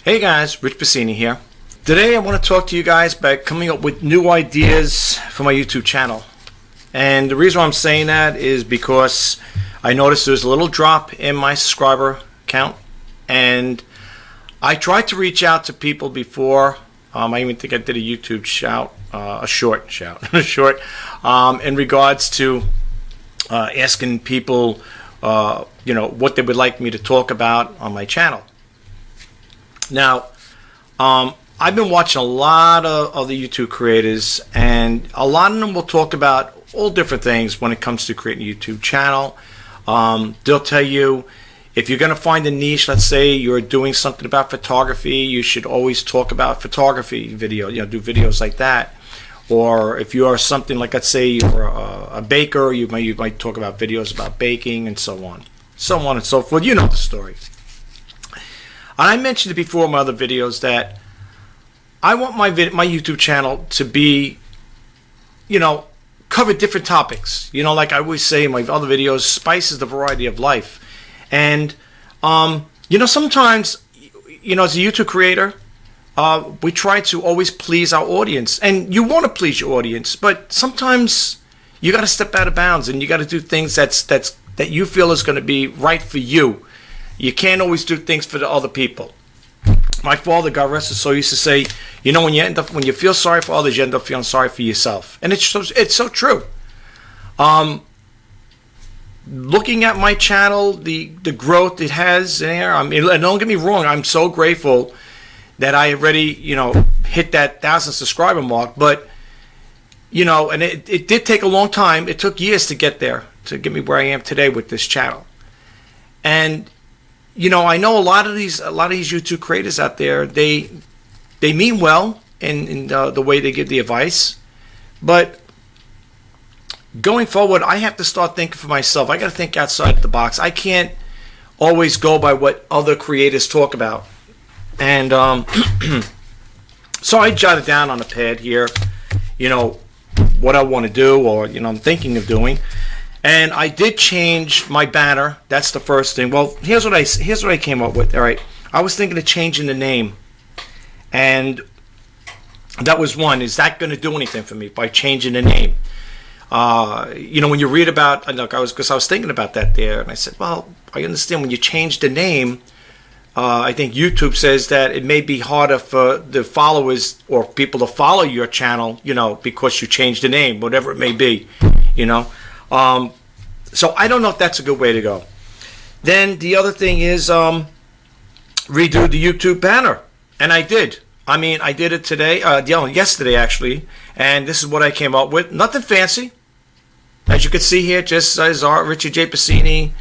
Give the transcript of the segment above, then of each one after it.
Hey guys, Rich Pasini here. Today I want to talk to you guys about coming up with new ideas for my YouTube channel. And the reason why I'm saying that is because I noticed there's a little drop in my subscriber count. And I tried to reach out to people before. I even think I did a YouTube short in regards to asking people what they would like me to talk about on my channel. Now, I've been watching a lot of the YouTube creators, and a lot of them will talk about all different things when it comes to creating a YouTube channel. They'll tell you if you're going to find a niche, let's say you're doing something about photography, you should always talk about photography video, do videos like that. Or if you are something like, let's say you're a baker, you might talk about videos about baking and so on and so forth. You know the story. And I mentioned it before in my other videos that I want my YouTube channel to be, cover different topics. Like I always say in my other videos, spice is the variety of life. And, sometimes, as a YouTube creator, we try to always please our audience. And you want to please your audience, but sometimes you got to step out of bounds and you got to do things that you feel is going to be right for you. You can't always do things for the other people. My father, God rest his soul, used to say, when you feel sorry for others, you end up feeling sorry for yourself, and it's so true. Looking at my channel, the growth it has there. And don't get me wrong, I'm so grateful that I already hit that 1,000 subscriber mark. But and it did take a long time. It took years to get there, to get me where I am today with this channel. And I know a lot of these YouTube creators out there, they mean well in the way they give the advice, but going forward, I have to start thinking for myself. I got to think outside the box. I can't always go by what other creators talk about. And so I jotted down on a pad here, what I want to do, or I'm thinking of doing. And I did change my banner. That's the first thing. Well, here's what I came up with. All right, I was thinking of changing the name, and that was one. Is that going to do anything for me by changing the name? When you read about, I was thinking about that there, and I said, well, I understand when you change the name. I think YouTube says that it may be harder for the followers or people to follow your channel, because you changed the name, whatever it may be, So I don't know if that's a good way to go. Then the other thing is redo the YouTube banner. And I did. I did it today, yesterday actually. And this is what I came up with. Nothing fancy. As you can see here, just as Richard J. Pasini,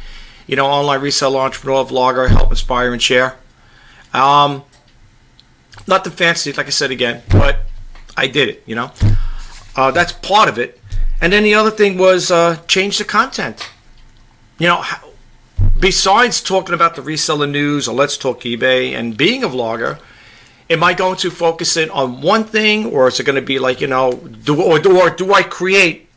online reseller, entrepreneur, vlogger, help inspire and share. Nothing fancy, like I said again, but I did it, That's part of it. And then the other thing was change the content. Besides talking about the reseller news or Let's Talk eBay and being a vlogger, am I going to focus in on one thing, or is it going to be like, do I create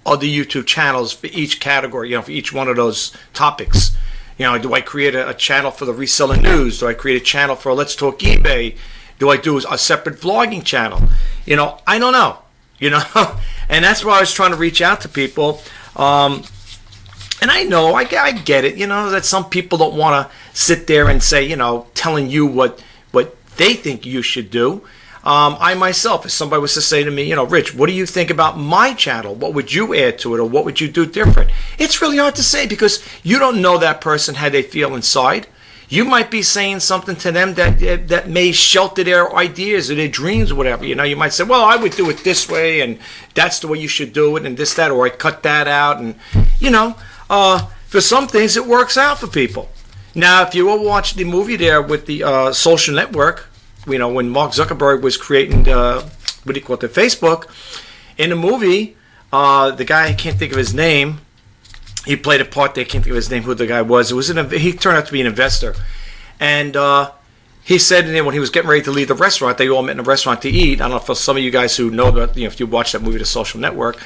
other YouTube channels for each category, for each one of those topics? Do I create a channel for the reseller news? Do I create a channel for Let's Talk eBay? Do I do a separate vlogging channel? I don't know. And that's why I was trying to reach out to people. And I know, I get it, that some people don't want to sit there and say, telling you what they think you should do. I myself, if somebody was to say to me, Rich, what do you think about my channel? What would you add to it, or what would you do different? It's really hard to say because you don't know that person, how they feel inside. You might be saying something to them that may shelter their ideas or their dreams or whatever. You might say, well, I would do it this way, and that's the way you should do it, and this, that, or I cut that out. And, for some things, it works out for people. Now, if you will watch the movie there with the social network, when Mark Zuckerberg was creating the Facebook, in the movie, the guy, I can't think of his name, he played a part there. I can't think of his name, who the guy was. He turned out to be an investor. And he said when he was getting ready to leave the restaurant, they all met in a restaurant to eat. I don't know if for some of you guys who know that, if you watch that movie, The Social Network,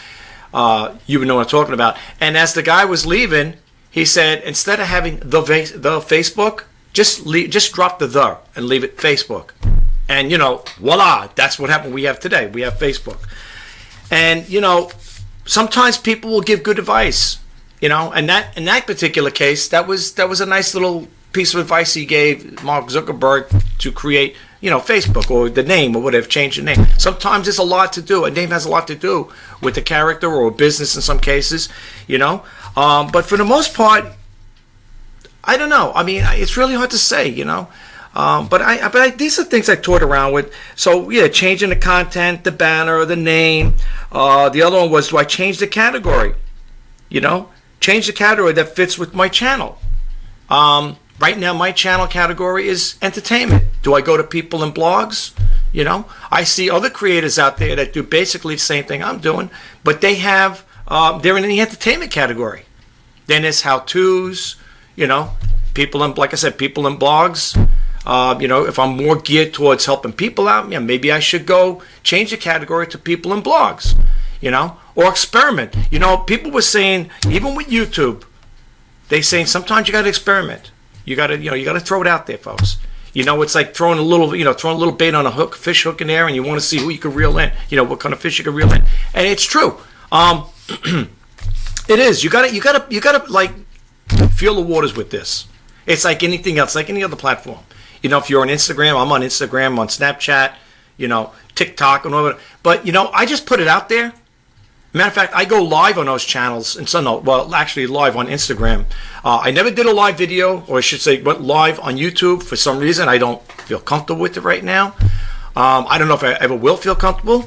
you would know what I'm talking about. And as the guy was leaving, he said, instead of having the Facebook, just drop the and leave it Facebook. And, voila, that's what happened. We have today. We have Facebook. And, sometimes people will give good advice, and that in that particular case, that was a nice little piece of advice he gave Mark Zuckerberg to create, Facebook or the name or whatever, change the name. Sometimes there's a lot to do. A name has a lot to do with the character or a business in some cases, But for the most part, I don't know. I mean, it's really hard to say, But these are things I toyed around with. So yeah, changing the content, the banner, the name. The other one was, do I change the category? Change the category that fits with my channel. Right now, my channel category is entertainment. Do I go to people and blogs? I see other creators out there that do basically the same thing I'm doing, but they have they're in the entertainment category. Then there's how-tos. People in, like I said, people in blogs. If I'm more geared towards helping people out, maybe I should go change the category to people in blogs, or experiment. People were saying, even with YouTube, they saying sometimes you got to experiment. You got to throw it out there, folks. It's like throwing a little bait on a fish hook in there, and you want to see who you can reel in. What kind of fish you can reel in, and it's true. It is. You gotta like feel the waters with this. It's like anything else, like any other platform. If you're on Instagram, I'm on Instagram, on Snapchat, TikTok, and whatever. But I just put it out there. Matter of fact, I go live on those channels, and actually live on Instagram. I never did a live video, or I should say, went live on YouTube. For some reason, I don't feel comfortable with it right now. I don't know if I ever will feel comfortable,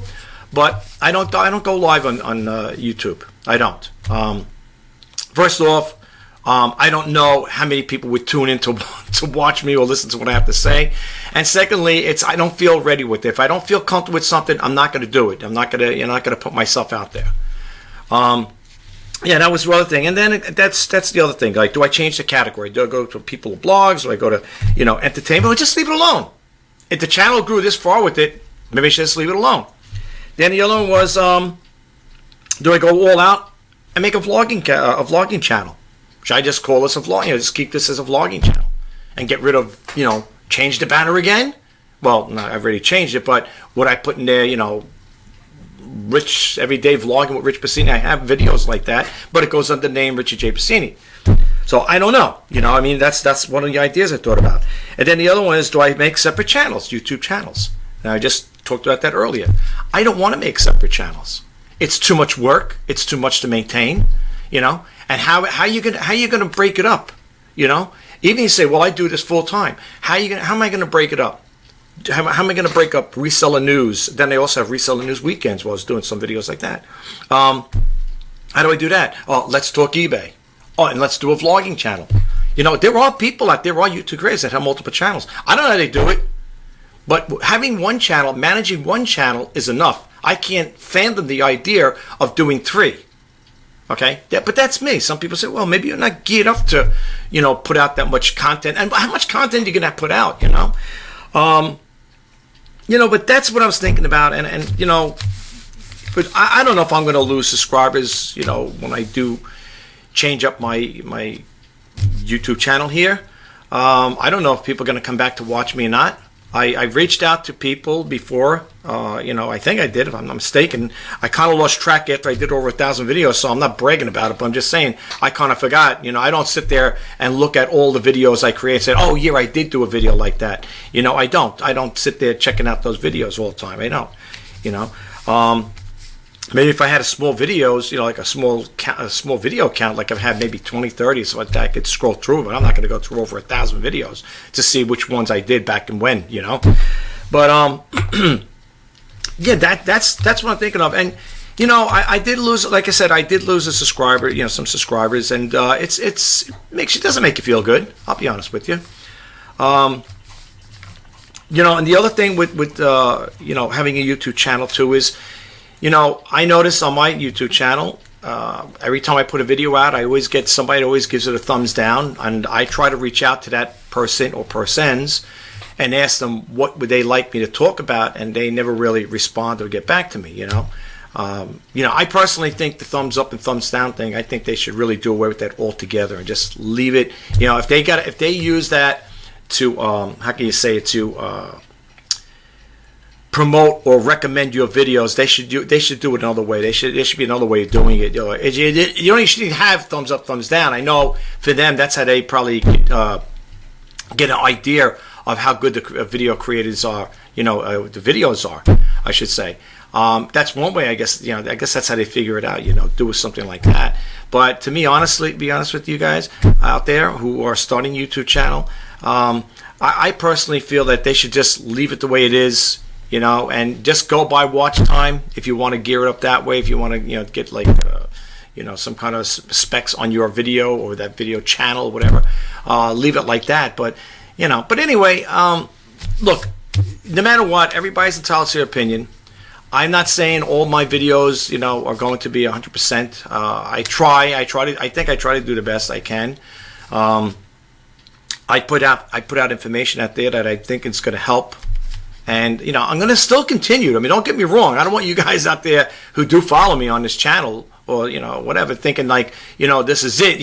but I don't go live on YouTube. I don't. First off, I don't know how many people would tune in to watch me or listen to what I have to say. And secondly, I don't feel ready with it. If I don't feel comfortable with something, I'm not going to do it. I'm not going to put myself out there. That was the other thing. And then that's the other thing. Like, do I change the category? Do I go to people with blogs? Do I go to, entertainment? Or just leave it alone? If the channel grew this far with it, maybe I should just leave it alone. Then the other one was, do I go all out and make a vlogging channel? Should I just call this a vlog? Just keep this as a vlogging channel and get rid of, change the banner again? Well, no, I've already changed it, but would I put in there, Rich Everyday Vlogging with Rich Pasini? I have videos like that, but it goes under the name Richard J. Pasini. So I don't know. That's one of the ideas I thought about. And then the other one is, do I make separate channels, YouTube channels? Now, I just talked about that earlier. I don't want to make separate channels. It's too much work. It's too much to maintain, And how you gonna break it up? Even you say, well, I do this full time. How am I gonna break it up? How am I gonna break up reseller news? Then they also have reseller news weekends. Well, I was doing some videos like that. How do I do that? Oh, let's talk eBay. Oh, and let's do a vlogging channel. There are people out there, there are YouTube creators that have multiple channels. I don't know how they do it, but having one channel, managing one channel is enough. I can't fathom the idea of doing 3. Okay, but that's me. Some people say, well, maybe you're not geared up to, put out that much content. And how much content are you gonna put out? But that's what I was thinking about. And but I don't know if I'm gonna lose subscribers. When I do change up my YouTube channel here. I don't know if people are gonna come back to watch me or not. I've reached out to people before, I think I did, if I'm not mistaken. I kind of lost track after I did over 1,000 videos, so I'm not bragging about it, but I'm just saying I kind of forgot. I don't sit there and look at all the videos I create and say, oh, yeah, I did do a video like that. I don't. I don't sit there checking out those videos all the time. I don't, Maybe if I had a small videos, like a small video count, like I've had maybe 20, 30, so I could scroll through, but I'm not going to go through over 1,000 videos to see which ones I did back and when, But yeah, that's what I'm thinking of, and I did lose, like I said, I did lose a subscriber, some subscribers, and it doesn't make you feel good. I'll be honest with you. And the other thing with having a YouTube channel too is, I notice on my YouTube channel, every time I put a video out, I always get somebody that always gives it a thumbs down, and I try to reach out to that person or persons and ask them what would they like me to talk about, and they never really respond or get back to me. I personally think the thumbs up and thumbs down thing, I think they should really do away with that altogether and just leave it. If they use that how can you say it, to promote or recommend your videos. They should do it another way. There should be another way of doing it. You don't even have thumbs up, thumbs down. I know for them that's how they probably get an idea of how good the video creators are. The videos are, I should say. That's one way, I guess. I guess that's how they figure it out. Do something like that. But to me, honestly, be honest with you guys out there who are starting YouTube channel, I personally feel that they should just leave it the way it is. And just go by watch time if you want to gear it up that way. If you want to, get like, some kind of specs on your video or that video channel or whatever, leave it like that. But, but anyway, look, no matter what, everybody's entitled to their opinion. I'm not saying all my videos, are going to be 100%. I think I try to do the best I can. I put out information out there that I think is going to help. And, I'm going to still continue. I mean, don't get me wrong. I don't want you guys out there who do follow me on this channel or, whatever, thinking like, this is it.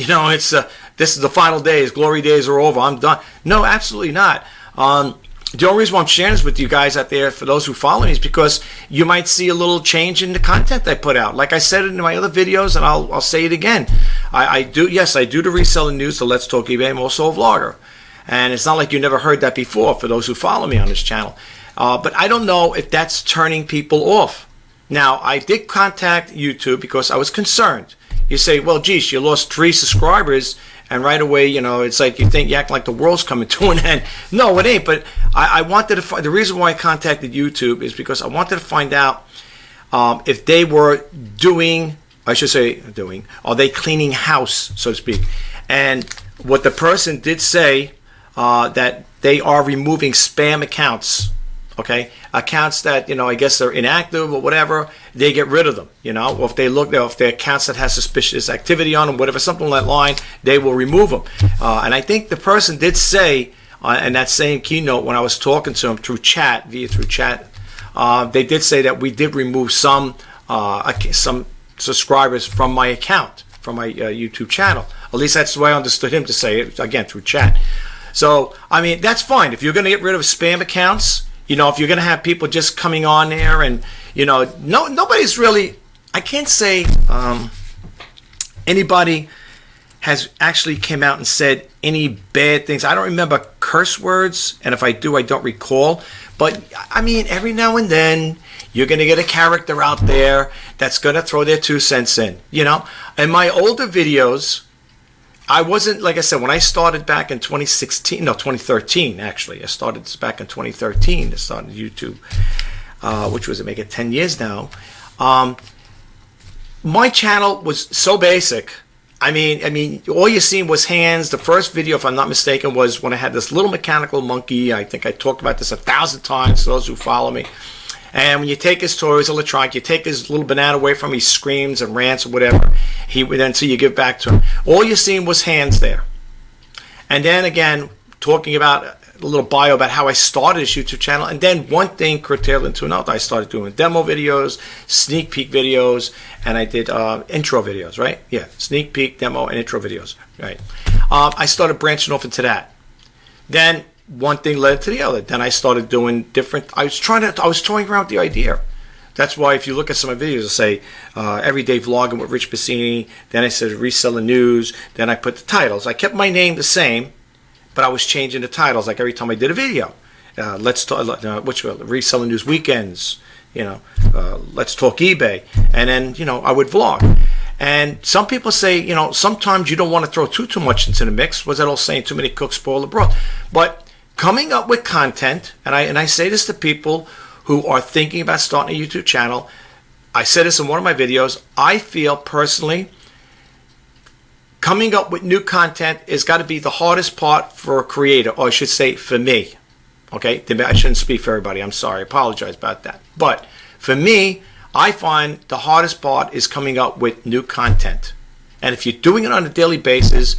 This is the final days. Glory days are over. I'm done. No, absolutely not. The only reason why I'm sharing this with you guys out there, for those who follow me, is because you might see a little change in the content I put out. Like I said in my other videos, and I'll say it again. I do the reselling news, the Let's Talk eBay. I'm also a vlogger. And it's not like you never heard that before for those who follow me on this channel. But I don't know if that's turning people off. Now, I did contact YouTube because I was concerned. You say, well, geez, you lost 3 subscribers, and right away, it's like you act like the world's coming to an end. No, it ain't. But I wanted to find, the reason why I contacted YouTube is because I wanted to find out if they were are they cleaning house, so to speak. And what the person did say, that they are removing spam accounts. Okay, accounts that I guess they're inactive or whatever, they get rid of them. Or if they're accounts that have suspicious activity on them, whatever, something like that line, they will remove them. And I think the person did say in that same keynote when I was talking to them through chat, they did say that we did remove some subscribers from my account, from my YouTube channel. At least that's the way I understood him to say it, again through chat. So I mean, that's fine if you're going to get rid of spam accounts. If you're going to have people just coming on there and, nobody's really, I can't say anybody has actually came out and said any bad things. I don't remember curse words, and if I do, I don't recall. But, I mean, every now and then, you're going to get a character out there that's going to throw their 2 cents in, In my older videos, I wasn't, like I said, when I started back in 2013, actually. I started this back in 2013. I started YouTube, which was, make it 10 years now. My channel was so basic. I mean, all you seen was hands. The first video, if I'm not mistaken, was when I had this little mechanical monkey. I think I talked about this 1,000 times, for those who follow me. And when you take his toys, electronic, you take his little banana away from him, he screams and rants or whatever. Until you give back to him. All you seen was hands there. And then again, talking about a little bio about how I started this YouTube channel. And then one thing curtailed into another. I started doing demo videos, sneak peek videos, and I did intro videos, right? Yeah, sneak peek, demo, and intro videos, right? I started branching off into that. Then one thing led to the other. Then I started doing different. I was toying around with the idea. That's why if you look at some of my videos, I'll say everyday vlogging with Rich Pasini. Then I said reselling news. Then I put the titles. I kept my name the same, but I was changing the titles like every time I did a video. Let's talk. Reselling news weekends. Let's talk eBay, and then I would vlog. And some people say sometimes you don't want to throw too much into the mix. What's that old saying? Too many cooks spoil the broth. But coming up with content, and I say this to people who are thinking about starting a YouTube channel. I said this in one of my videos. I feel personally coming up with new content has got to be the hardest part for a creator, or I should say for me. Okay, I shouldn't speak for everybody. I'm sorry. I apologize about that. But for me, I find the hardest part is coming up with new content. And if you're doing it on a daily basis,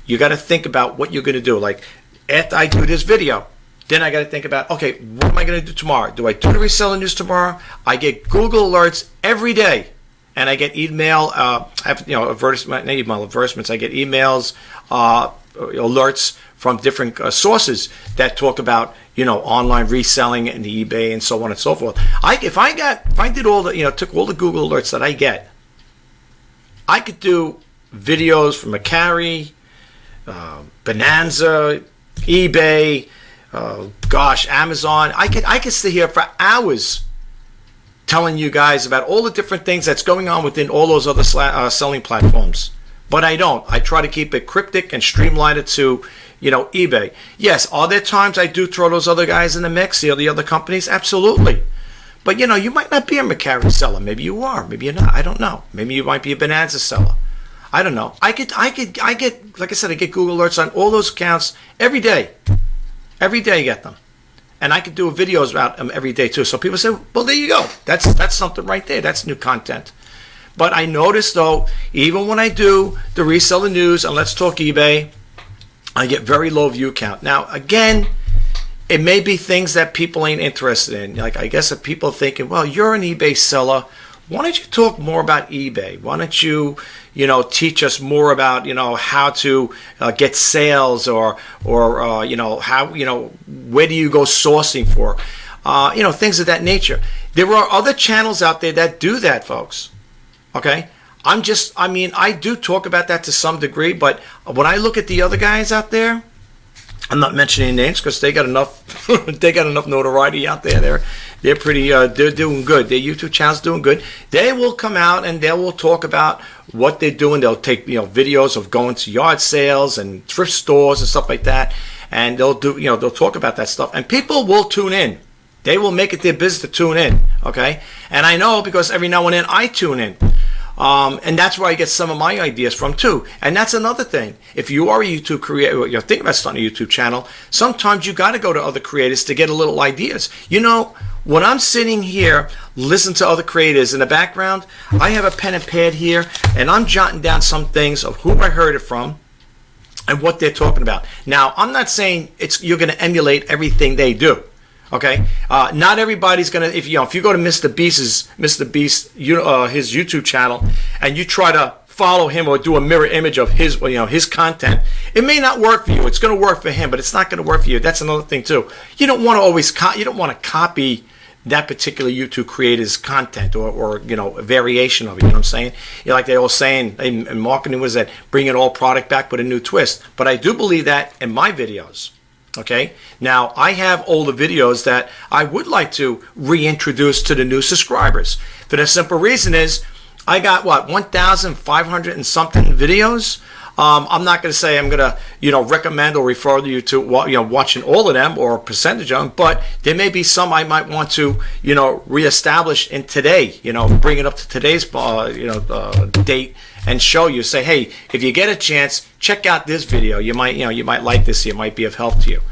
you got to think about what you're going to do. Like after I do this video, then I got to think about, okay, what am I going to do tomorrow? Do I do the reselling news tomorrow? I get Google alerts every day, and I get email, advertisements. I get emails, alerts from different sources that talk about, online reselling and the eBay and so on and so forth. If I did all the, took all the Google alerts that I get, I could do videos from Macari, Bonanza, eBay, Amazon. I could sit here for hours telling you guys about all the different things that's going on within all those other selling platforms. But I don't. I try to keep it cryptic and streamline it to, eBay. Yes, are there times I do throw those other guys in the mix, the other companies? Absolutely. But, you might not be a Macari seller. Maybe you are. Maybe you're not. I don't know. Maybe you might be a Bonanza seller. I don't know. I get, like I said, I get Google alerts on all those accounts every day. Every day I get them. And I could do videos about them every day too. So people say, well, there you go. That's something right there. That's new content. But I notice, though, even when I do the reseller news and Let's Talk eBay, I get very low view count. Now, again, it may be things that people ain't interested in. Like, I guess if people are thinking, well, you're an eBay seller, why don't you talk more about eBay? Why don't you, teach us more about, how to get sales or how, where do you go sourcing for? Things of that nature. There are other channels out there that do that, folks. Okay? I do talk about that to some degree, but when I look at the other guys out there, I'm not mentioning names because they got enough notoriety out there. They're pretty they're doing good. Their YouTube channel's doing good. They will come out and they will talk about what they're doing. They'll take videos of going to yard sales and thrift stores and stuff like that, and they'll do they'll talk about that stuff, and people will tune in. They will make it their business to tune in. Okay, and I know because every now and then I tune in. And that's where I get some of my ideas from too. And that's another thing. If you are a YouTube creator, you're thinking about starting a YouTube channel, sometimes you got to go to other creators to get a little ideas. When I'm sitting here, listening to other creators in the background, I have a pen and pad here, and I'm jotting down some things of who I heard it from and what they're talking about. Now, I'm not saying you're going to emulate everything they do. Okay, not everybody's gonna. If you go to Mr. Beast's his YouTube channel, and you try to follow him or do a mirror image of his content, it may not work for you. It's going to work for him, but it's not going to work for you. That's another thing too. You don't want to always you don't want to copy that particular YouTube creator's content or a variation of it. You know what I'm saying? Like they all saying in marketing was that bring an old product back with a new twist. But I do believe that in my videos. Okay, now I have older videos that I would like to reintroduce to the new subscribers. For the simple reason is I got 1,500 and something videos. I'm not going to say I'm going to recommend or refer you to watching all of them or a percentage of them, but there may be some I might want to reestablish in today. Bring it up to today's date and show you. Say, hey, if you get a chance, check out this video. You might like this. It might be of help to you.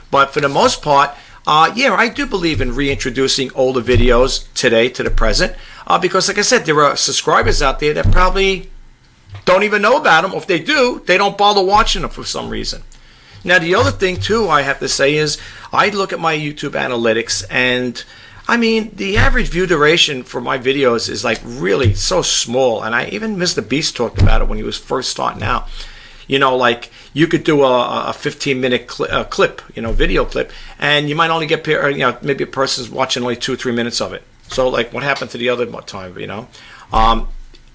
But for the most part, I do believe in reintroducing older videos today to the present because, like I said, there are subscribers out there that probably don't even know about them. Or if they do, they don't bother watching them for some reason. Now, the other thing, too, I have to say is I look at my YouTube analytics, and the average view duration for my videos is like really so small. And even Mr. Beast talked about it when he was first starting out. Like you could do a 15-minute clip, video clip, and you might only get, maybe a person's watching only 2 or 3 minutes of it. So like what happened to the other time,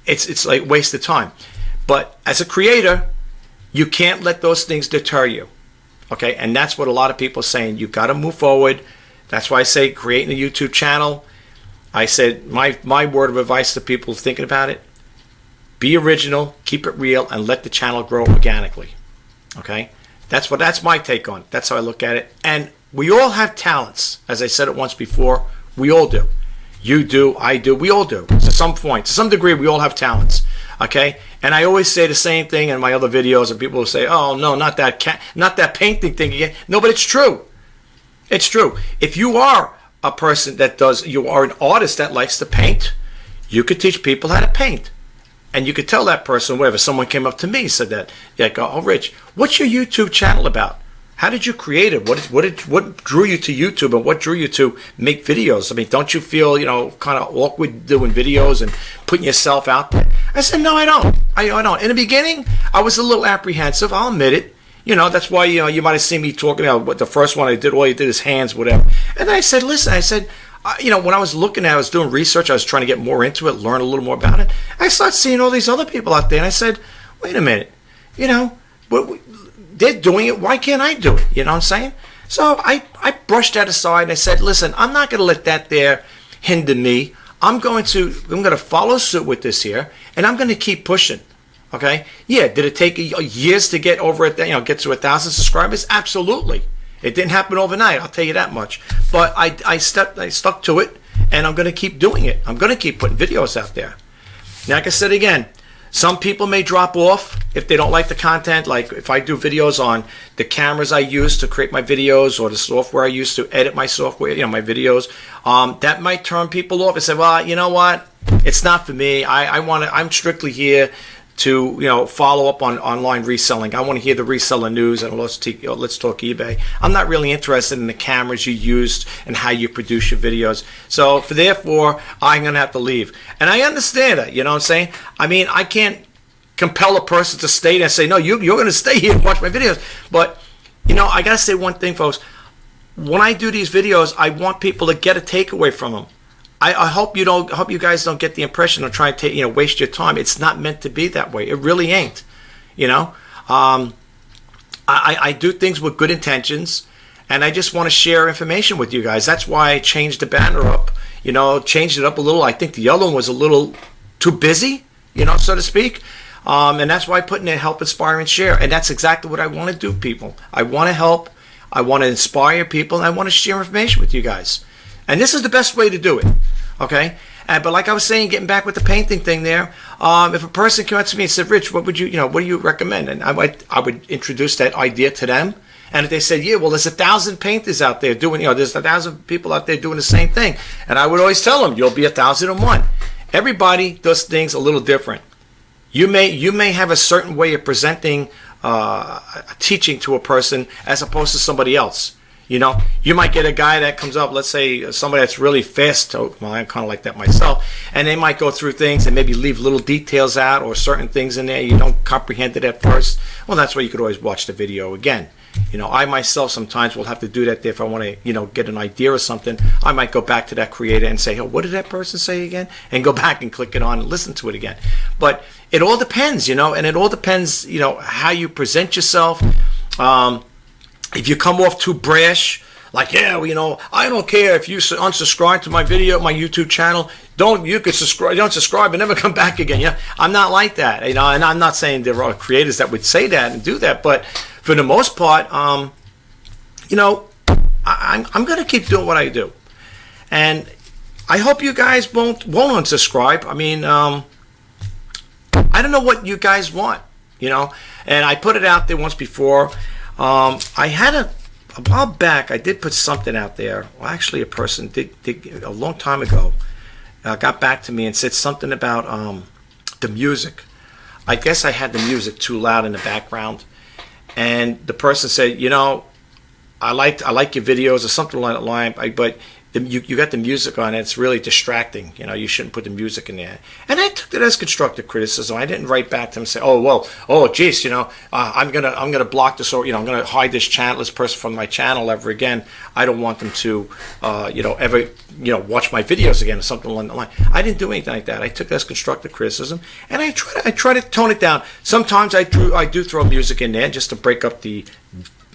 it's like wasted time. But as a creator, you can't let those things deter you. Okay, and that's what a lot of people are saying. You got to move forward. That's why I say creating a YouTube channel. I said my word of advice to people thinking about it: be original, keep it real, and let the channel grow organically. Okay, that's my take on it. That's how I look at it. And we all have talents, as I said it once before. We all do. You do, I do, we all do. To some point, to some degree, we all have talents. Okay, and I always say the same thing in my other videos, and people will say, "Oh no, not that painting thing again." No, but it's true. It's true. If you are a person you are an artist that likes to paint, you could teach people how to paint, and you could tell that person, whatever. Someone came up to me and said that, like, "Oh, Rich, what's your YouTube channel about? How did you create it? What drew you to YouTube, and what drew you to make videos? Don't you feel kind of awkward doing videos and putting yourself out there?" I said, "No, I don't. I don't. In the beginning, I was a little apprehensive. I'll admit it. That's why, you might have seen me talking about what the first one I did, all you did is hands, whatever. And I said, listen, when I was looking at it, I was doing research, I was trying to get more into it, learn a little more about it. I started seeing all these other people out there, and I said, wait a minute, they're doing it, why can't I do it? You know what I'm saying? So I brushed that aside, and I said, listen, I'm not going to let that there hinder me. I'm going to follow suit with this here, and I'm going to keep pushing. Okay? Yeah, did it take years to get over it, get to 1,000 subscribers? Absolutely. It didn't happen overnight, I'll tell you that much. But I stuck to it, and I'm going to keep doing it. I'm going to keep putting videos out there. Now, like I said again, some people may drop off if they don't like the content. Like if I do videos on the cameras I use to create my videos, or the software I use to edit my software, my videos, that might turn people off and say, well, you know what? It's not for me. I'm strictly here to follow up on online reselling. I want to hear the reseller news and let's talk eBay. I'm not really interested in the cameras you used and how you produce your videos. So therefore, I'm gonna have to leave. And I understand that. You know what I'm saying? I mean, I can't compel a person to stay there and say, no, you're gonna stay here and watch my videos. But I gotta say one thing, folks. When I do these videos, I want people to get a takeaway from them. I hope you guys don't get the impression of trying to waste your time. It's not meant to be that way. It really ain't. I do things with good intentions, and I just want to share information with you guys. That's why I changed the banner up. Changed it up a little. I think the other one was a little too busy, so to speak. And that's why I put in there, help, inspire, and share. And that's exactly what I want to do, people. I want to help. I want to inspire people, and I want to share information with you guys. And this is the best way to do it, okay? But like I was saying, getting back with the painting thing there, if a person came up to me and said, Rich, what do you recommend? And I would introduce that idea to them. And if they said, yeah, well, there's 1,000 painters out there doing, there's 1,000 people out there doing the same thing. And I would always tell them, you'll be 1,001. Everybody does things a little different. You may have a certain way of presenting teaching to a person as opposed to somebody else. You might get a guy that comes up, let's say somebody that's really fast. Well, I'm kind of like that myself. And they might go through things and maybe leave little details out or certain things in there you don't comprehend it at first. Well, that's why you could always watch the video again. I myself sometimes will have to do that there if I want to, get an idea or something. I might go back to that creator and say, oh, what did that person say again? And go back and click it on and listen to it again. But it all depends, and it all depends, how you present yourself. If you come off too brash, like, yeah, I don't care if you unsubscribe to my video, my YouTube channel. You could subscribe, don't subscribe and never come back again. I'm not like that, and I'm not saying there are creators that would say that and do that, but for the most part, I'm going to keep doing what I do, and I hope you guys won't unsubscribe. I mean, I don't know what you guys want, and I put it out there once before. I had a while back, I did put something out there. Well, actually, a person did a long time ago got back to me and said something about the music. I guess I had the music too loud in the background, and the person said, I like your videos or something along that line, but you got the music on it. It's really distracting. You shouldn't put the music in there. And I took that as constructive criticism. I didn't write back to him and say, geez, I'm gonna block this, or I'm gonna hide this person from my channel ever again. I don't want them to, ever, watch my videos again or something along the line. I didn't do anything like that. I took that as constructive criticism, and I try to tone it down. Sometimes I do throw music in there just to break up the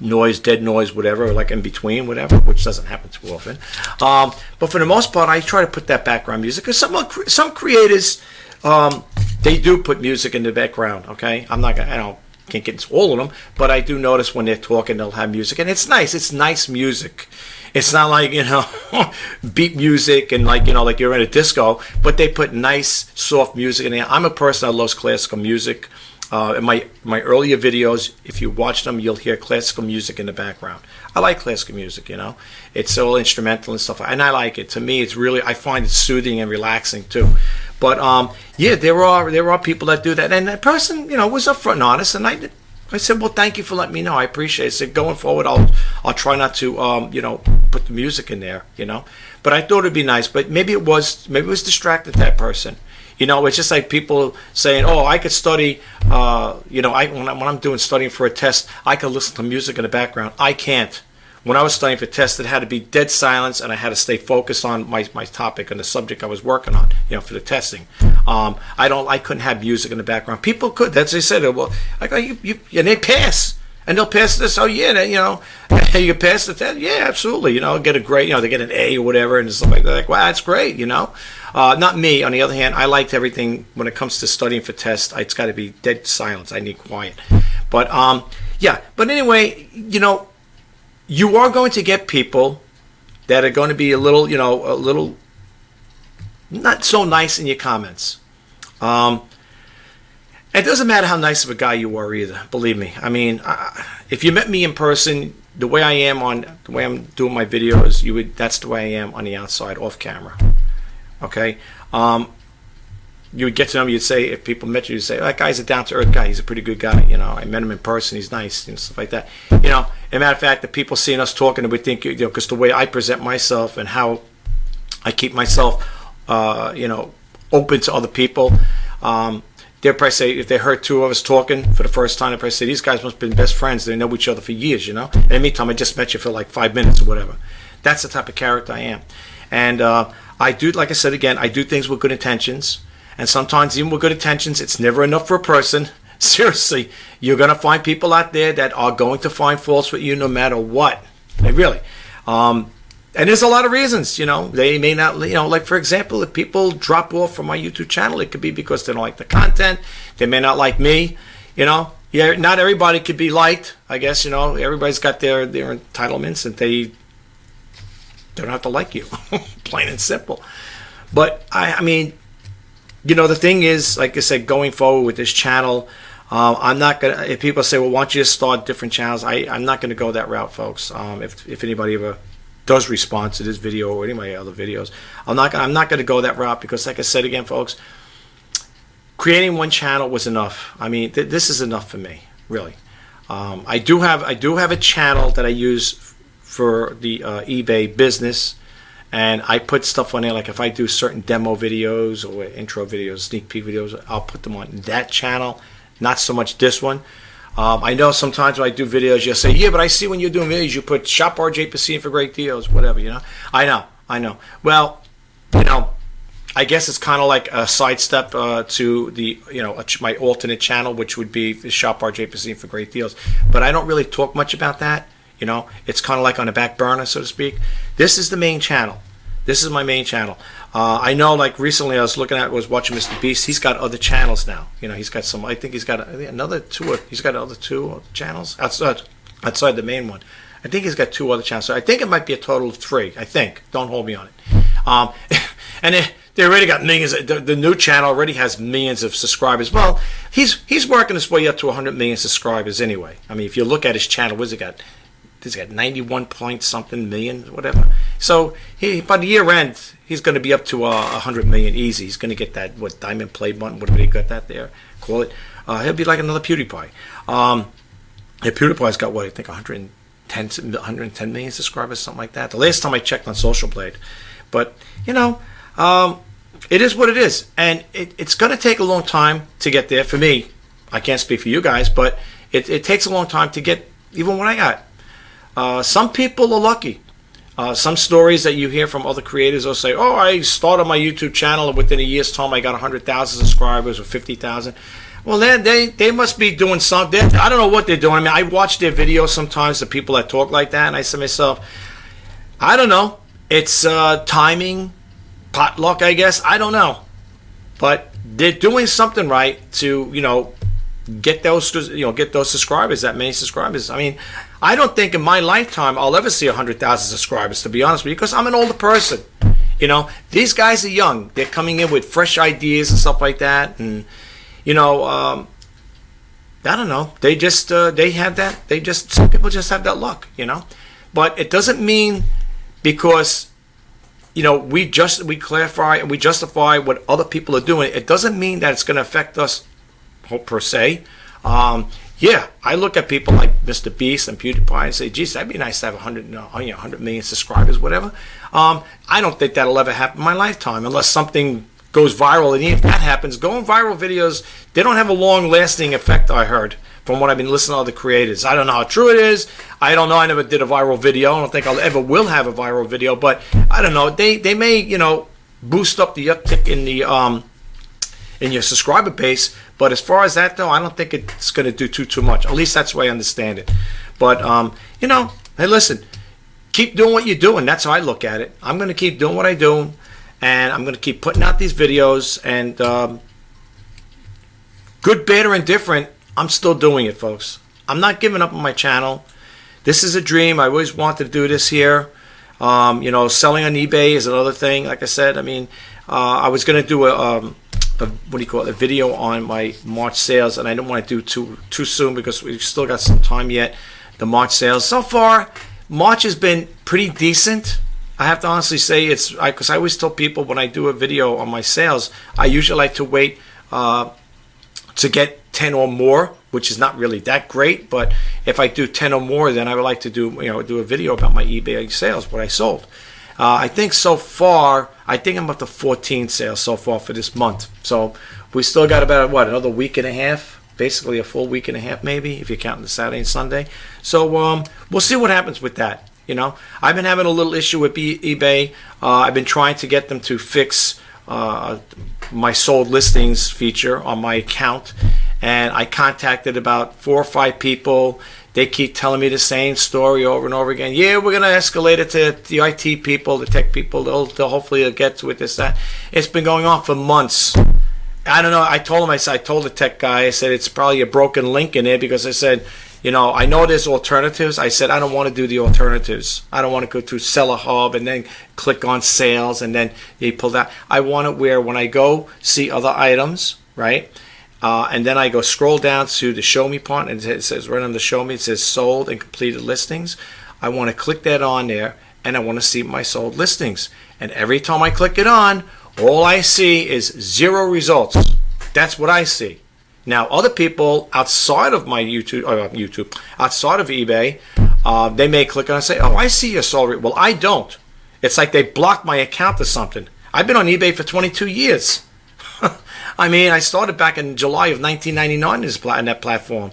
noise, dead noise, whatever, like in between, whatever, which doesn't happen too often. But for the most part, I try to put that background music, because some creators, they do put music in the background. Okay, I can't get into all of them, but I do notice when they're talking, they'll have music, and it's nice. It's nice music. It's not like beat music and like you're in a disco, but they put nice, soft music in there. I'm a person that loves classical music. In my earlier videos, if you watch them, you'll hear classical music in the background. I like classical music, It's all instrumental and stuff, and I like it. To me, it's really, I find it soothing and relaxing too. But yeah, there are people that do that, and that person, was upfront and honest, and I said, well, thank you for letting me know. I appreciate it. I said, going forward, I'll try not to, put the music in there, But I thought it'd be nice. But maybe it was distracted, that person. You know, it's just like people saying, "Oh, I could study." You know, when I'm doing studying for a test, I could listen to music in the background. I can't. When I was studying for tests, it had to be dead silence, and I had to stay focused on my topic and the subject I was working on. You know, for the testing. I couldn't have music in the background. People could. That's what they said. Well, like and they pass. And they'll pass this. Oh yeah, you know, you can pass the test. Yeah, absolutely. You know, get a grade. You know, they get an A or whatever, and stuff like that. Like, wow, that's great. You know, not me. On the other hand, I liked everything when it comes to studying for tests. It's got to be dead silence. I need quiet. But yeah. But anyway, you know, you are going to get people that are going to be a little, you know, a little not so nice in your comments. It doesn't matter how nice of a guy you are either. Believe me. I mean, if you met me in person, the way I'm doing my videos, that's the way I am on the outside, off camera. Okay. You would get to know me. You'd say, if people met you, you'd say, "Oh, that guy's a down to earth guy. He's a pretty good guy. You know, I met him in person. He's nice," and stuff like that. You know, as a matter of fact, the people seeing us talking, they would think, you know, because the way I present myself and how I keep myself, you know, open to other people. They'll probably say, if they heard two of us talking for the first time, they'll probably say, "These guys must have been best friends. They know each other for years, you know." And in the meantime, I just met you for like 5 minutes or whatever. That's the type of character I am. And I do, like I said again, I do things with good intentions. And sometimes, even with good intentions, it's never enough for a person. Seriously, you're going to find people out there that are going to find faults with you no matter what. They really. And there's a lot of reasons, you know. They may not, you know, like for example, if people drop off from my YouTube channel, it could be because they don't like the content. They may not like me, you know. Yeah, not everybody could be liked, I guess, you know. Everybody's got their entitlements, and they don't have to like you, plain and simple. But I mean, you know, the thing is, like I said, going forward with this channel, I'm not gonna. If people say, "Well, why don't you just start different channels?" I'm not gonna go that route, folks. If anybody ever does respond to this video or any of my other videos, I'm not going to go that route, because like I said again, folks, creating one channel was enough. I mean, this is enough for me, really. I do have a channel that I use for the eBay business, and I put stuff on there, like if I do certain demo videos or intro videos, sneak peek videos, I'll put them on that channel, not so much this one. I know sometimes when I do videos, you'll say, "Yeah, but I see when you're doing videos, you put shop RJ Pasini for great deals," whatever, you know. I know. Well, you know, I guess it's kind of like a sidestep to the, you know, my alternate channel, which would be the shop RJ Pasini for great deals. But I don't really talk much about that, you know. It's kind of like on the back burner, so to speak. This is the main channel. This is my main channel. I know, like recently I was watching Mr. Beast. He's got other channels now. You know, he's got some, I think he's got another two, he's got other two channels outside the main one. I think he's got two other channels. So I think it might be a total of 3, I think. Don't hold me on it. And they already got millions. The new channel already has millions of subscribers. Well, he's working his way up to 100 million subscribers anyway. I mean, if you look at his channel, what's it got? He's got 91 point something million, whatever. So by the year end, he's going to be up to 100 million easy. He's going to get that diamond play button, whatever they got that there, call it. He'll be like another PewDiePie. PewDiePie's got what, I think 110 million subscribers, something like that. The last time I checked on Social Blade, but you know, it is what it is, and it's going to take a long time to get there. For me, I can't speak for you guys, but it takes a long time to get even what I got. Some people are lucky. Some stories that you hear from other creators will say, "Oh, I started my YouTube channel and within a year's time I got 100,000 subscribers or 50,000. Well, they must be doing something. I don't know what they're doing. I mean, I watch their videos sometimes, the people that talk like that, and I say to myself, I don't know. It's timing, potluck, I guess. I don't know. But they're doing something right to, you know, get those subscribers, that many subscribers. I mean, I don't think in my lifetime I'll ever see 100,000 subscribers, to be honest with you, because I'm an older person. You know, these guys are young. They're coming in with fresh ideas and stuff like that, and you know, I don't know. They just they have that. Some people just have that luck, you know. But it doesn't mean because, you know, we clarify and we justify what other people are doing. It doesn't mean that it's going to affect us per se. Yeah, I look at people like Mr. Beast and PewDiePie and say, geez, that'd be nice to have 100 million subscribers, whatever. I don't think that'll ever happen in my lifetime unless something goes viral, and even if that happens, going viral videos, they don't have a long-lasting effect, I heard, from what I've been listening to other creators. I don't know how true it is. I don't know. I never did a viral video. I don't think I'll ever will have a viral video, but I don't know. They may, you know, boost up the uptick in your subscriber base, but as far as that though, I don't think it's going to do too much. At least that's the way I understand it. But you know, hey, listen, keep doing what you're doing. That's how I look at it. I'm going to keep doing what I do, and I'm going to keep putting out these videos, and good, bad, or indifferent, I'm still doing it, folks. I'm not giving up on my channel. This is a dream. I always wanted to do this here. You know, selling on eBay is another thing. Like I said, I mean, I was going to do a what do you call it, a video on my March sales, and I don't want to do too soon because we've still got some time yet. The March sales so far, March has been pretty decent. I have to honestly say, it's because I always tell people when I do a video on my sales, I usually like to wait to get 10 or more, which is not really that great. But if I do 10 or more, then I would like to do a video about my eBay sales, what I sold. I think so far, I think I'm up to 14 sales so far for this month. So we still got about, what, another week and a half, basically a full week and a half maybe, if you're counting the Saturday and Sunday. So we'll see what happens with that. You know, I've been having a little issue with eBay. I've been trying to get them to fix my sold listings feature on my account, and I contacted about 4 or 5 people. They keep telling me the same story over and over again. Yeah, we're going to escalate it to the IT people, the tech people. They'll hopefully get to it, this, that. It's been going on for months. I don't know. I told him, I told the tech guy, I said, it's probably a broken link in there, because I said, you know, I know there's alternatives. I said, I don't want to do the alternatives. I don't want to go to Seller Hub and then click on sales and then you pull that. I want it where when I go see other items, right? And then I go scroll down to the show me part, and it says right on the show me, it says sold and completed listings. I want to click that on there, and I want to see my sold listings. And every time I click it on, all I see is 0 results. That's what I see. Now, other people outside of my YouTube, outside of eBay, they may click on and say, oh, I see your sold. Well, I don't. It's like they blocked my account or something. I've been on eBay for 22 years. I mean, I started back in July of 1999 on that platform,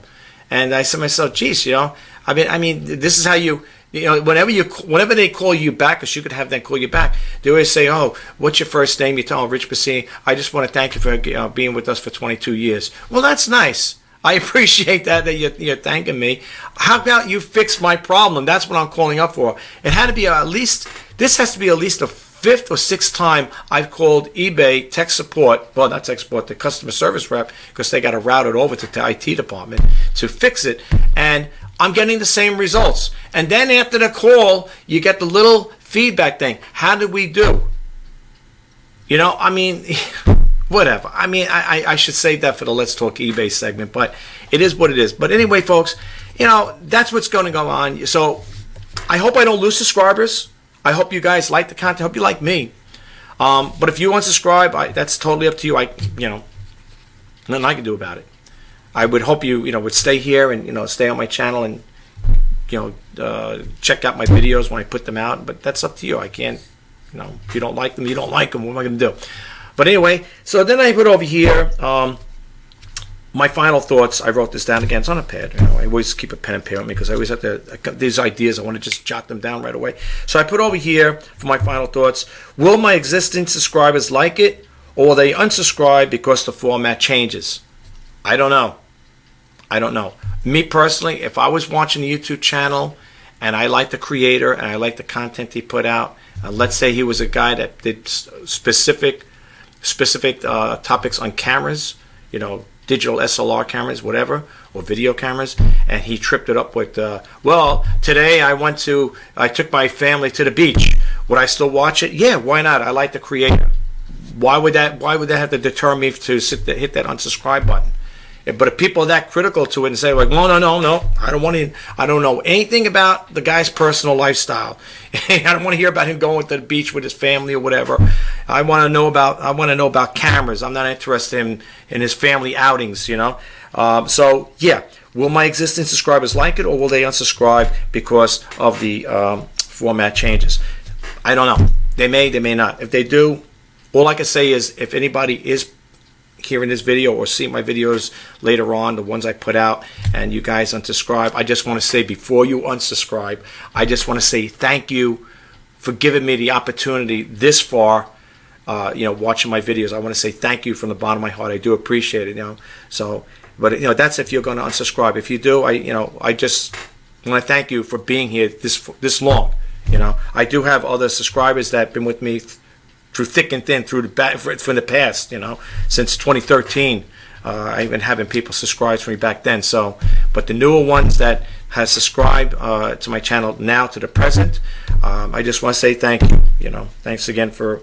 and I said to myself, "Geez, you know, I mean, this is how you know, whenever they call you back, because you could have them call you back, they always say, "Oh, what's your first name?" You tell them, Rich Pasini. I just want to thank you for being with us for 22 years. Well, that's nice. I appreciate that you're thanking me. How about you fix my problem? That's what I'm calling up for. It had to be at least. This has to be at least a 5th or 6th time I've called eBay tech support, well, not tech support, the customer service rep, because they got to route it over to the IT department to fix it, and I'm getting the same results. And then after the call, you get the little feedback thing. How did we do? You know, I mean, whatever. I mean, I should save that for the Let's Talk eBay segment, but it is what it is. But anyway, folks, you know, that's what's going to go on. So I hope I don't lose subscribers. I hope you guys like the content. I hope you like me. But if you unsubscribe, that's totally up to you. Nothing I can do about it. I would hope you would stay here and stay on my channel and check out my videos when I put them out. But that's up to you. I can't. If you don't like them, you don't like them. What am I going to do? But anyway, so then I put over here my final thoughts. I wrote this down again. It's on a pad. I always keep a pen and paper with me because I always have these ideas. I want to just jot them down right away. So I put over here for my final thoughts. Will my existing subscribers like it, or will they unsubscribe because the format changes? I don't know. I don't know. Me personally, if I was watching a YouTube channel and I like the creator and I like the content he put out, let's say he was a guy that did specific topics on cameras, digital SLR cameras, whatever, or video cameras, and he tripped it up with, well, today I took my family to the beach. Would I still watch it? Yeah, why not? I like the creator. Why would that have to deter me to hit that unsubscribe button? But if people are that critical to it and say, like, no, I don't know anything about the guy's personal lifestyle. I don't want to hear about him going to the beach with his family or whatever. I want to know about cameras. I'm not interested in his family outings, So yeah, will my existing subscribers like it, or will they unsubscribe because of the format changes? I don't know. They may not. If they do, all I can say is if anybody is hearing this video or see my videos later on, the ones I put out, and you guys unsubscribe, I just want to say, before you unsubscribe, I just want to say thank you for giving me the opportunity this far, watching my videos. I want to say thank you from the bottom of my heart. I do appreciate it, So, but that's if you're going to unsubscribe. If you do, I just want to thank you for being here this long. I do have other subscribers that have been with me through thick and thin, from the past, since 2013. I've been having people subscribe to me back then. So, but the newer ones that have subscribed to my channel now to the present, I just want to say thank you. Thanks again for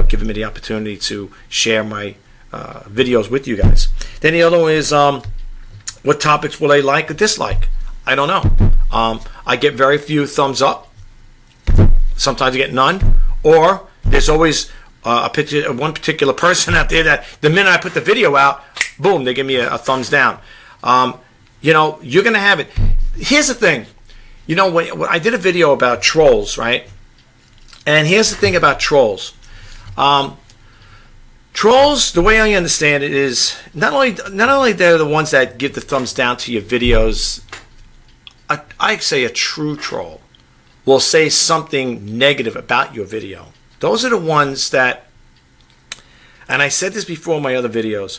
giving me the opportunity to share my videos with you guys. Then the other one is what topics will they like or dislike? I don't know. I get very few thumbs up. Sometimes I get none, or there's always one particular person out there that the minute I put the video out, boom, they give me a thumbs down. You're gonna have it. Here's the thing. When I did a video about trolls, right? And here's the thing about trolls. Trolls, the way I understand it, is not only they're the ones that give the thumbs down to your videos. I say a true troll will say something negative about your video. Those are the ones that, and I said this before in my other videos,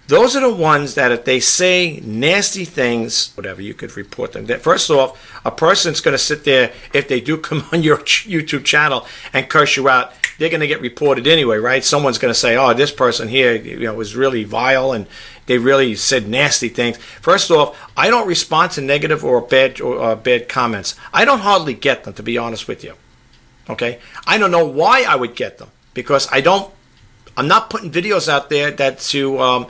those are the ones that if they say nasty things, whatever, you could report them. First off, a person's going to sit there, if they do come on your YouTube channel and curse you out, they're going to get reported anyway, right? Someone's going to say, oh, this person here was really vile and they really said nasty things. First off, I don't respond to negative or bad comments. I don't hardly get them, to be honest with you. Okay? I don't know why I would get them, because I'm not putting videos out there that to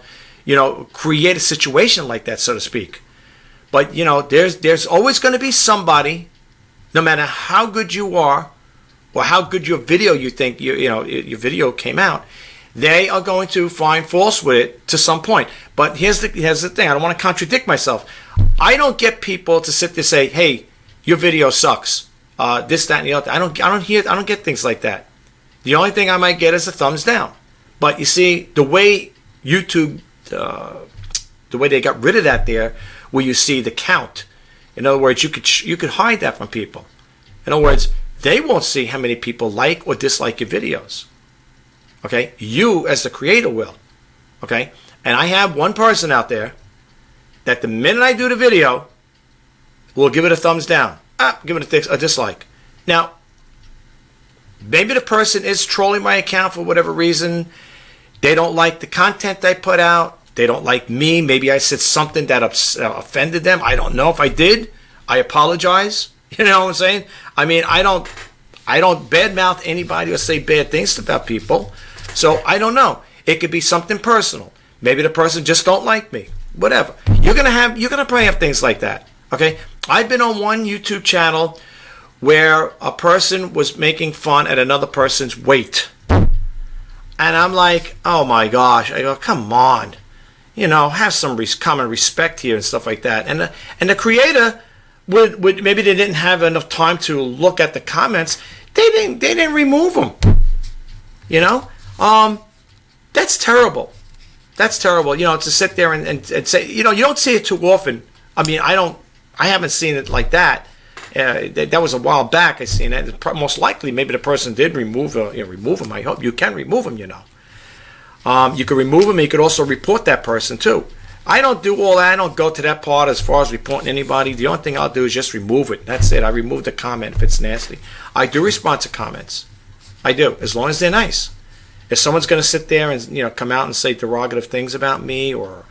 create a situation like that, so to speak. But there's always going to be somebody, no matter how good you are or how good your video you think your video came out, they are going to find fault with it to some point. But here's the thing. I don't want to contradict myself. I don't get people to sit there and say, "Hey, your video sucks." This, that, and the other. I don't get things like that. The only thing I might get is a thumbs down. But you see, the way YouTube, the way they got rid of that there, where you see the count. In other words, you could hide that from people. In other words, they won't see how many people like or dislike your videos. Okay, you as the creator will. Okay, and I have one person out there that the minute I do the video, will give it a thumbs down. Give it a dislike. Now, maybe the person is trolling my account for whatever reason. They don't like the content I put out. They don't like me. Maybe I said something that offended them. I don't know. If I did, I apologize. You know what I'm saying? I mean, I don't badmouth anybody or say bad things about people. So I don't know. It could be something personal. Maybe the person just don't like me. Whatever. You're gonna probably have things like that. Okay? I've been on one YouTube channel where a person was making fun at another person's weight. And I'm like, oh my gosh. I go, come on. Have some common respect here and stuff like that. And the creator would maybe they didn't have enough time to look at the comments. They didn't remove them. That's terrible. That's terrible. To sit there and say, you don't see it too often. I mean, I haven't seen it like that. That was a while back. I seen it. Most likely, maybe the person did remove them. I hope you can remove them. You can remove them. You could also report that person too. I don't do all that. I don't go to that part as far as reporting anybody. The only thing I'll do is just remove it. That's it. I remove the comment if it's nasty. I do respond to comments. I do, as long as they're nice. If someone's going to sit there and come out and say derogative things about me or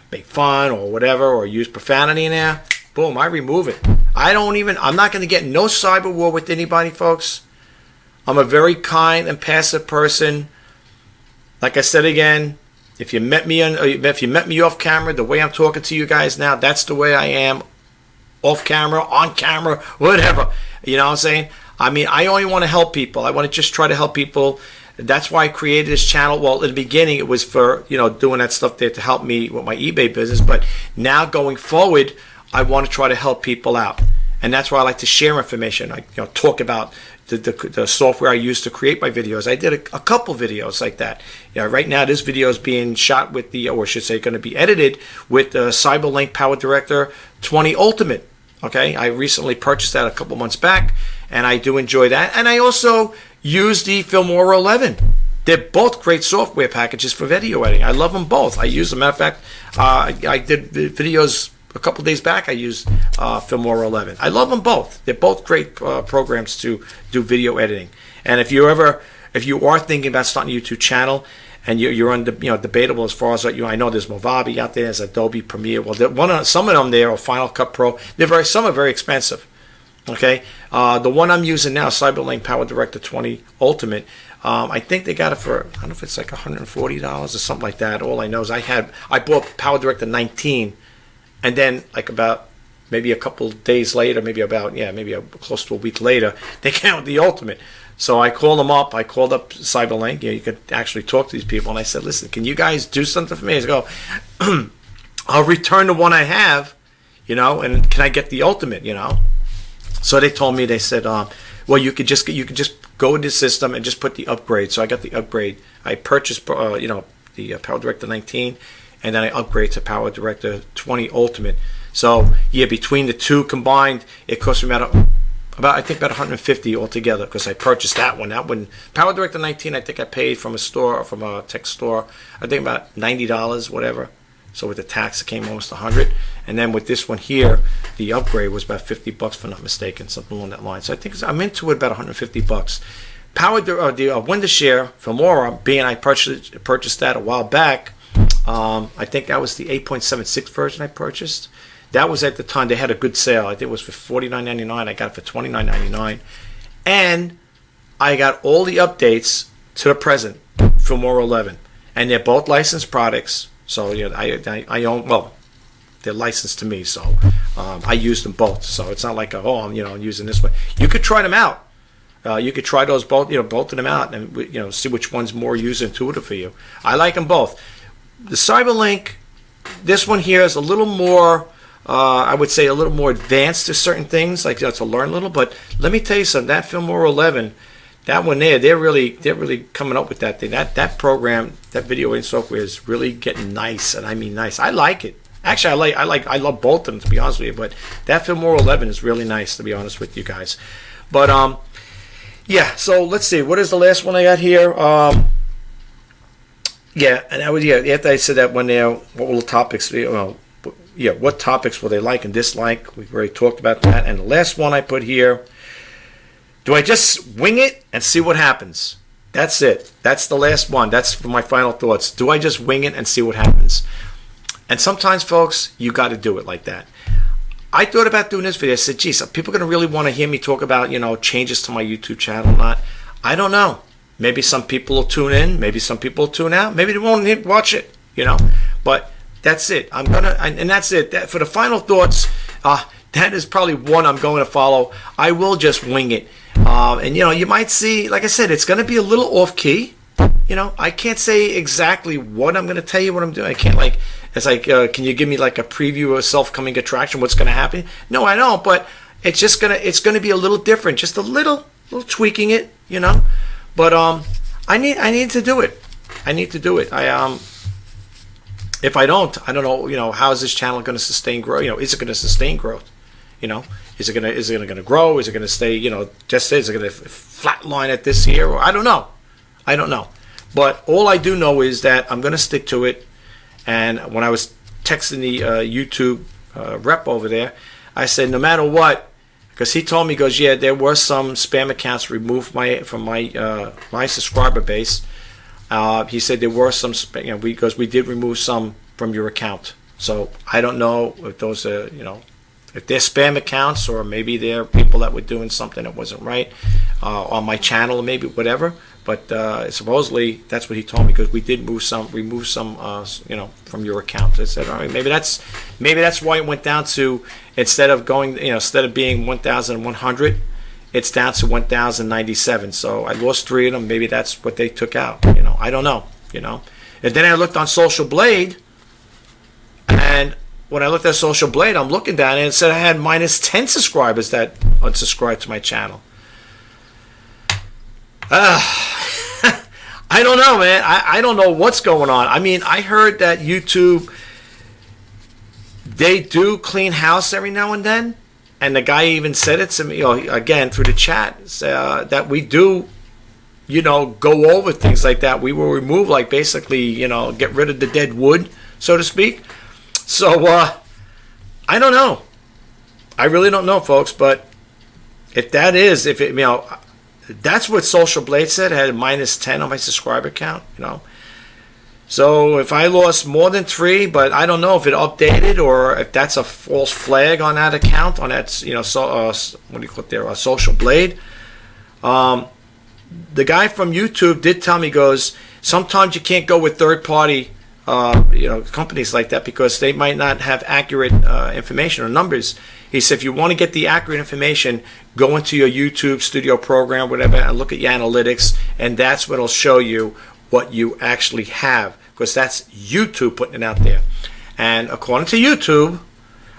make fun or whatever or use profanity in there, boom, I remove it. I'm not going to get no cyber war with anybody, folks. I'm a very kind and passive person. Like I said again, if you met me off camera, the way I'm talking to you guys now, that's the way I am. Off camera, on camera, whatever. You know what I'm saying? I mean, I only want to help people. I want to just try to help people. That's why I created this channel. Well, in the beginning, it was for, doing that stuff there to help me with my eBay business. But now going forward, I want to try to help people out. And that's why I like to share information. I talk about the software I use to create my videos. I did a couple videos like that. Right now this video is being shot with or I should say going to be edited with the Cyberlink Power Director 20 Ultimate. Okay, I recently purchased that a couple months back, and I do enjoy that. And I also use the Filmora 11. They're both great software packages for video editing. I love them both. I use them. Matter of fact, I did videos a couple days back. I used Filmora 11. I love them both. They're both great programs to do video editing. And if you are thinking about starting a YouTube channel, and you're debatable as far as I know there's Movavi out there, there's Adobe Premiere. Well, some of them there are Final Cut Pro. Some are very expensive. Okay, the one I'm using now, Cyberlink Power Director 20 Ultimate. I think they got it for, I don't know if it's like $140 or something like that. All I know is I bought Power Director 19, and then like about maybe a couple days later, maybe close to a week later, they came out with the Ultimate. So I called them up. I called up Cyberlink. You could actually talk to these people, and I said, "Listen, can you guys do something for me?" They go, "I'll return the one I have, and can I get the Ultimate?" So they told me, they said, "Well, you could just go to the system and just put the upgrade." So I got the upgrade. I purchased, the Power Director 19, and then I upgrade to Power Director 20 Ultimate. So yeah, between the two combined, it cost me about $150 altogether, because I purchased that one. Power Director 19, I think I paid from a tech store, I think about $90, whatever. So with the tax, it came almost $100. And then with this one here, the upgrade was about $50, if I'm not mistaken, something along that line. So I think I'm into it about $150. The Wondershare Filmora, being I purchased that a while back. I think that was the 8.76 version I purchased. That was at the time they had a good sale. I think it was for $49.99. I got it for $29.99, and I got all the updates to the present Filmora 11, and they're both licensed products. So I own, well, they're licensed to me, so I use them both. So it's not like I'm using this one. You could try them out. You could try those both, both of them out, and see which one's more user intuitive for you. I like them both. The Cyberlink, this one here is a little more. I would say a little more advanced to certain things, like to learn a little. But let me tell you something. That Filmora 11, that one there, they're really coming up with that thing. That program, that video editing software is really getting nice, and I mean nice. I like it. Actually, I love both of them, to be honest with you. But that Filmora 11 is really nice, to be honest with you guys. But yeah. So let's see. What is the last one I got here? Yeah, and after I said that one there, what were the topics? What topics will they like and dislike? We've already talked about that. And the last one I put here, do I just wing it and see what happens? That's it. That's the last one. That's for my final thoughts. Do I just wing it and see what happens? And sometimes, folks, you got to do it like that. I thought about doing this video. I said, geez, are people going to really want to hear me talk about, changes to my YouTube channel or not? I don't know. Maybe some people will tune in. Maybe some people will tune out. Maybe they won't watch it, But that's it. And that's it. For the final thoughts, that is probably one I'm going to follow. I will just wing it. And you might see, like I said, it's going to be a little off key. I can't say exactly what I'm going to tell you what I'm doing. I can't can you give me like a preview of a self-coming attraction? What's going to happen? No, I don't. But it's going to be a little different, just a little tweaking it, But I need to do it. I need to do it. If I don't know, how is this channel going to sustain growth? Is it going to sustain growth? Is it going to grow? Is it going to stay, is it going to flatline at this here? Or I don't know. But all I do know is that I'm going to stick to it. And when I was texting the YouTube rep over there, I said, no matter what, because he told me, yeah, there were some spam accounts removed from my subscriber base. He said there were some, because we did remove some from your account. So I don't know if those are, if they're spam accounts, or maybe they're people that were doing something that wasn't right on my channel, or maybe whatever. But supposedly that's what he told me, because we did remove some, from your account. I said, all right, maybe that's why it went down to, instead of being 1,100. It's down to 1,097. So I lost 3 of them. Maybe that's what they took out. I don't know. And then I looked on Social Blade, and when I looked at Social Blade, I'm looking down and it said I had minus 10 subscribers that unsubscribed to my channel. I don't know, man. I don't know what's going on. I mean, I heard that YouTube, they do clean house every now and then. And the guy even said it to me, again, through the chat, that we do, go over things like that. We will remove, like, basically, get rid of the dead wood, so to speak. So, I don't know. I really don't know, folks. But if that is, that's what Social Blade said. I had a minus 10 on my subscriber count, So if I lost more than 3, but I don't know if it updated or if that's a false flag on that account, on that, what do you call it there, Social Blade. The guy from YouTube did tell me, goes, sometimes you can't go with third-party, companies like that because they might not have accurate information or numbers. He said, if you want to get the accurate information, go into your YouTube studio program, whatever, and look at your analytics, and that's what will show you what you actually have, because that's YouTube putting it out there. And according to YouTube,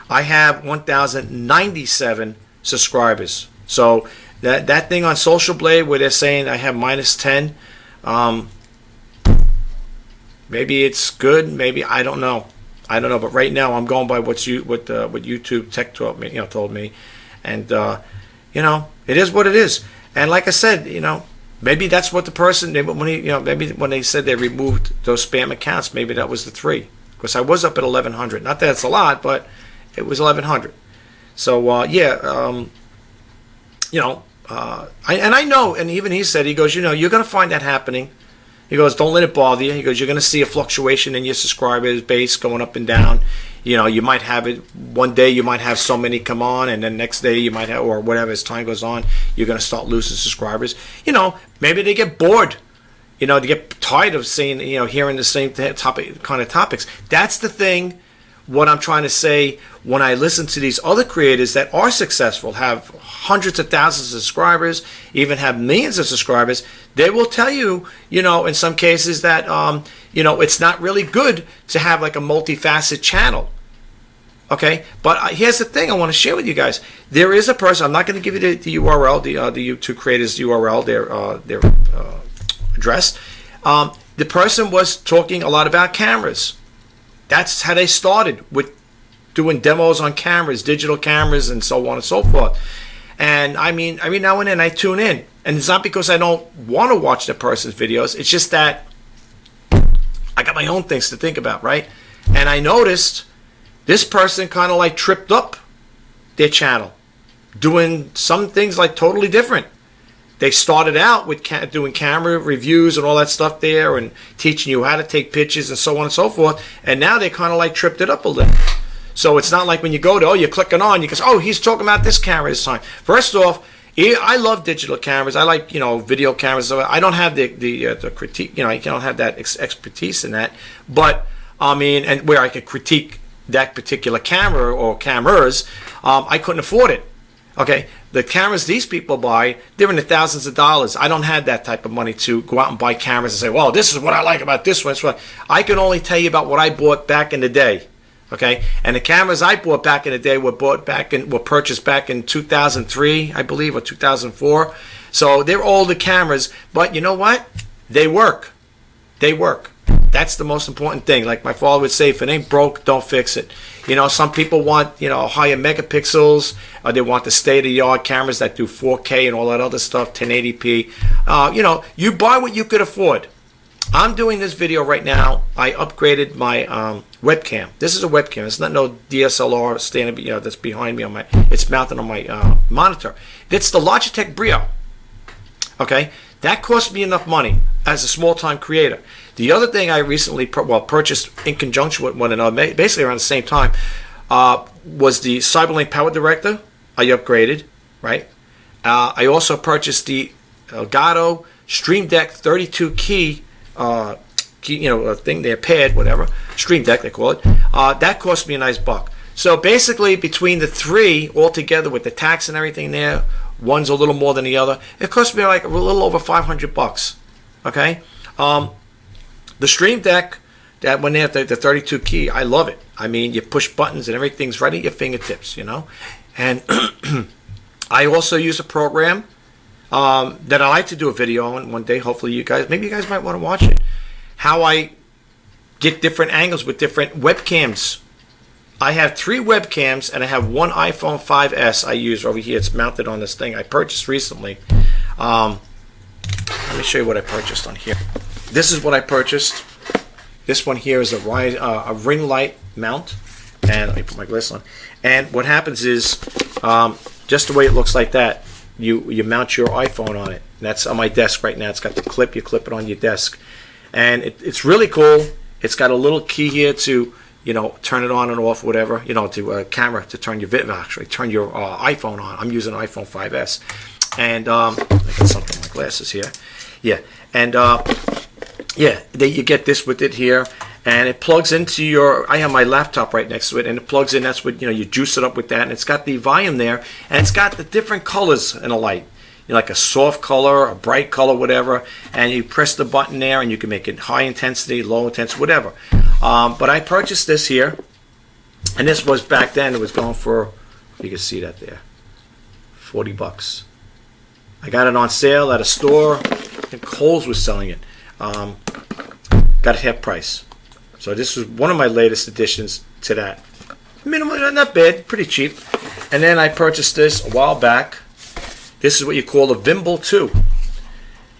I have 1,097 subscribers. So that thing on Social Blade where they're saying I have minus 10, maybe it's good, maybe, I don't know. But right now I'm going by what YouTube Tech told me, and it is what it is. And like I said, maybe that's what the person, maybe when they said they removed those spam accounts, maybe that was the 3. Because I was up at 1,100. Not that it's a lot, but it was 1,100. So I know, and even he said, he goes, you're going to find that happening. He goes, don't let it bother you. He goes, you're going to see a fluctuation in your subscribers base going up and down. You might have it one day, you might have so many come on, and then next day you might have, or whatever, as time goes on, you're going to start losing subscribers. Maybe they get bored. They get tired of seeing, hearing the same kind of topics. That's the thing. What I'm trying to say, when I listen to these other creators that are successful, have hundreds of thousands of subscribers, even have millions of subscribers, they will tell you, in some cases that, it's not really good to have like a multifaceted channel. Okay, but here's the thing I want to share with you guys. There is a person, I'm not going to give you the URL, the YouTube creators URL, their address. The person was talking a lot about cameras. That's how they started, with doing demos on cameras, digital cameras, and so on and so forth. And I mean, every now and then I tune in. And it's not because I don't want to watch the person's videos. It's just that I got my own things to think about, right? And I noticed this person kind of like tripped up their channel, doing some things like totally different. They started out with doing camera reviews and all that stuff there, and teaching you how to take pictures and so on and so forth. And now they kind of like tripped it up a little. So it's not like when you go to, you're clicking on, you go, oh, he's talking about this camera this time. First off, I love digital cameras. I like, video cameras. I don't have the critique, I don't have that expertise in that. But, and where I could critique that particular camera or cameras, I couldn't afford it. Okay, the cameras these people buy, they're in the thousands of dollars. I don't have that type of money to go out and buy cameras and say, well, this is what I like about this one. I can only tell you about what I bought back in the day. Okay, and the cameras I bought back in the day were purchased back in 2003, I believe, or 2004. So they're older cameras, but you know what? They work. They work. That's the most important thing. Like my father would say, if it ain't broke, don't fix it. Some people want, higher megapixels, or they want the state-of-the-art cameras that do 4K and all that other stuff, 1080p. You buy what you could afford. I'm doing this video right now. I upgraded my webcam. This is a webcam. It's not no DSLR standing, that's behind me it's mounted on my monitor. It's the Logitech Brio. Okay, that cost me enough money as a small-time creator. The other thing I recently purchased in conjunction with one another, basically around the same time, was the Cyberlink Power Director. I upgraded, right? I also purchased the Elgato Stream Deck 32 key, thing there, pad, whatever, Stream Deck they call it. That cost me a nice buck. So basically, between the 3 altogether with the tax and everything there, one's a little more than the other. It cost me like a little over $500. Okay. The Stream Deck that when they have the 32 key, I love it. I mean, you push buttons and everything's right at your fingertips, you know. And I also use a program that I like to do a video on one day. Hopefully maybe you guys might want to watch it. How I get different angles with different webcams. I have 3 webcams and I have one iPhone 5S I use over here. It's mounted on this thing I purchased recently. Let me show you what I purchased on here. This is what I purchased. This one here is a ring light mount. And let me put my glass on. And what happens is, just the way it looks like that, you mount your iPhone on it. And that's on my desk right now. It's got the clip. You clip it on your desk. And it's really cool. It's got a little key here to, you know, turn it on and off, whatever. You know, to a camera to turn your video, actually turn your iPhone on. I'm using an iPhone 5S. And I got something on my glasses here. Yeah. And yeah, you get this with it here. And it plugs into I have my laptop right next to it, and it plugs in. That's what, you know, you juice it up with that, and it's got the volume there, and it's got the different colors in a light. You know, like a soft color, a bright color, whatever, and you press the button there, and you can make it high intensity, low intensity, whatever. But I purchased this here, and this was back then. It was going for, you can see that there, $40. I got it on sale at a store. I think Kohl's was selling it. Got it half price. So this was one of my latest additions to that. Minimal, not bad, pretty cheap. And then I purchased this a while back. This is what you call a Vimble 2.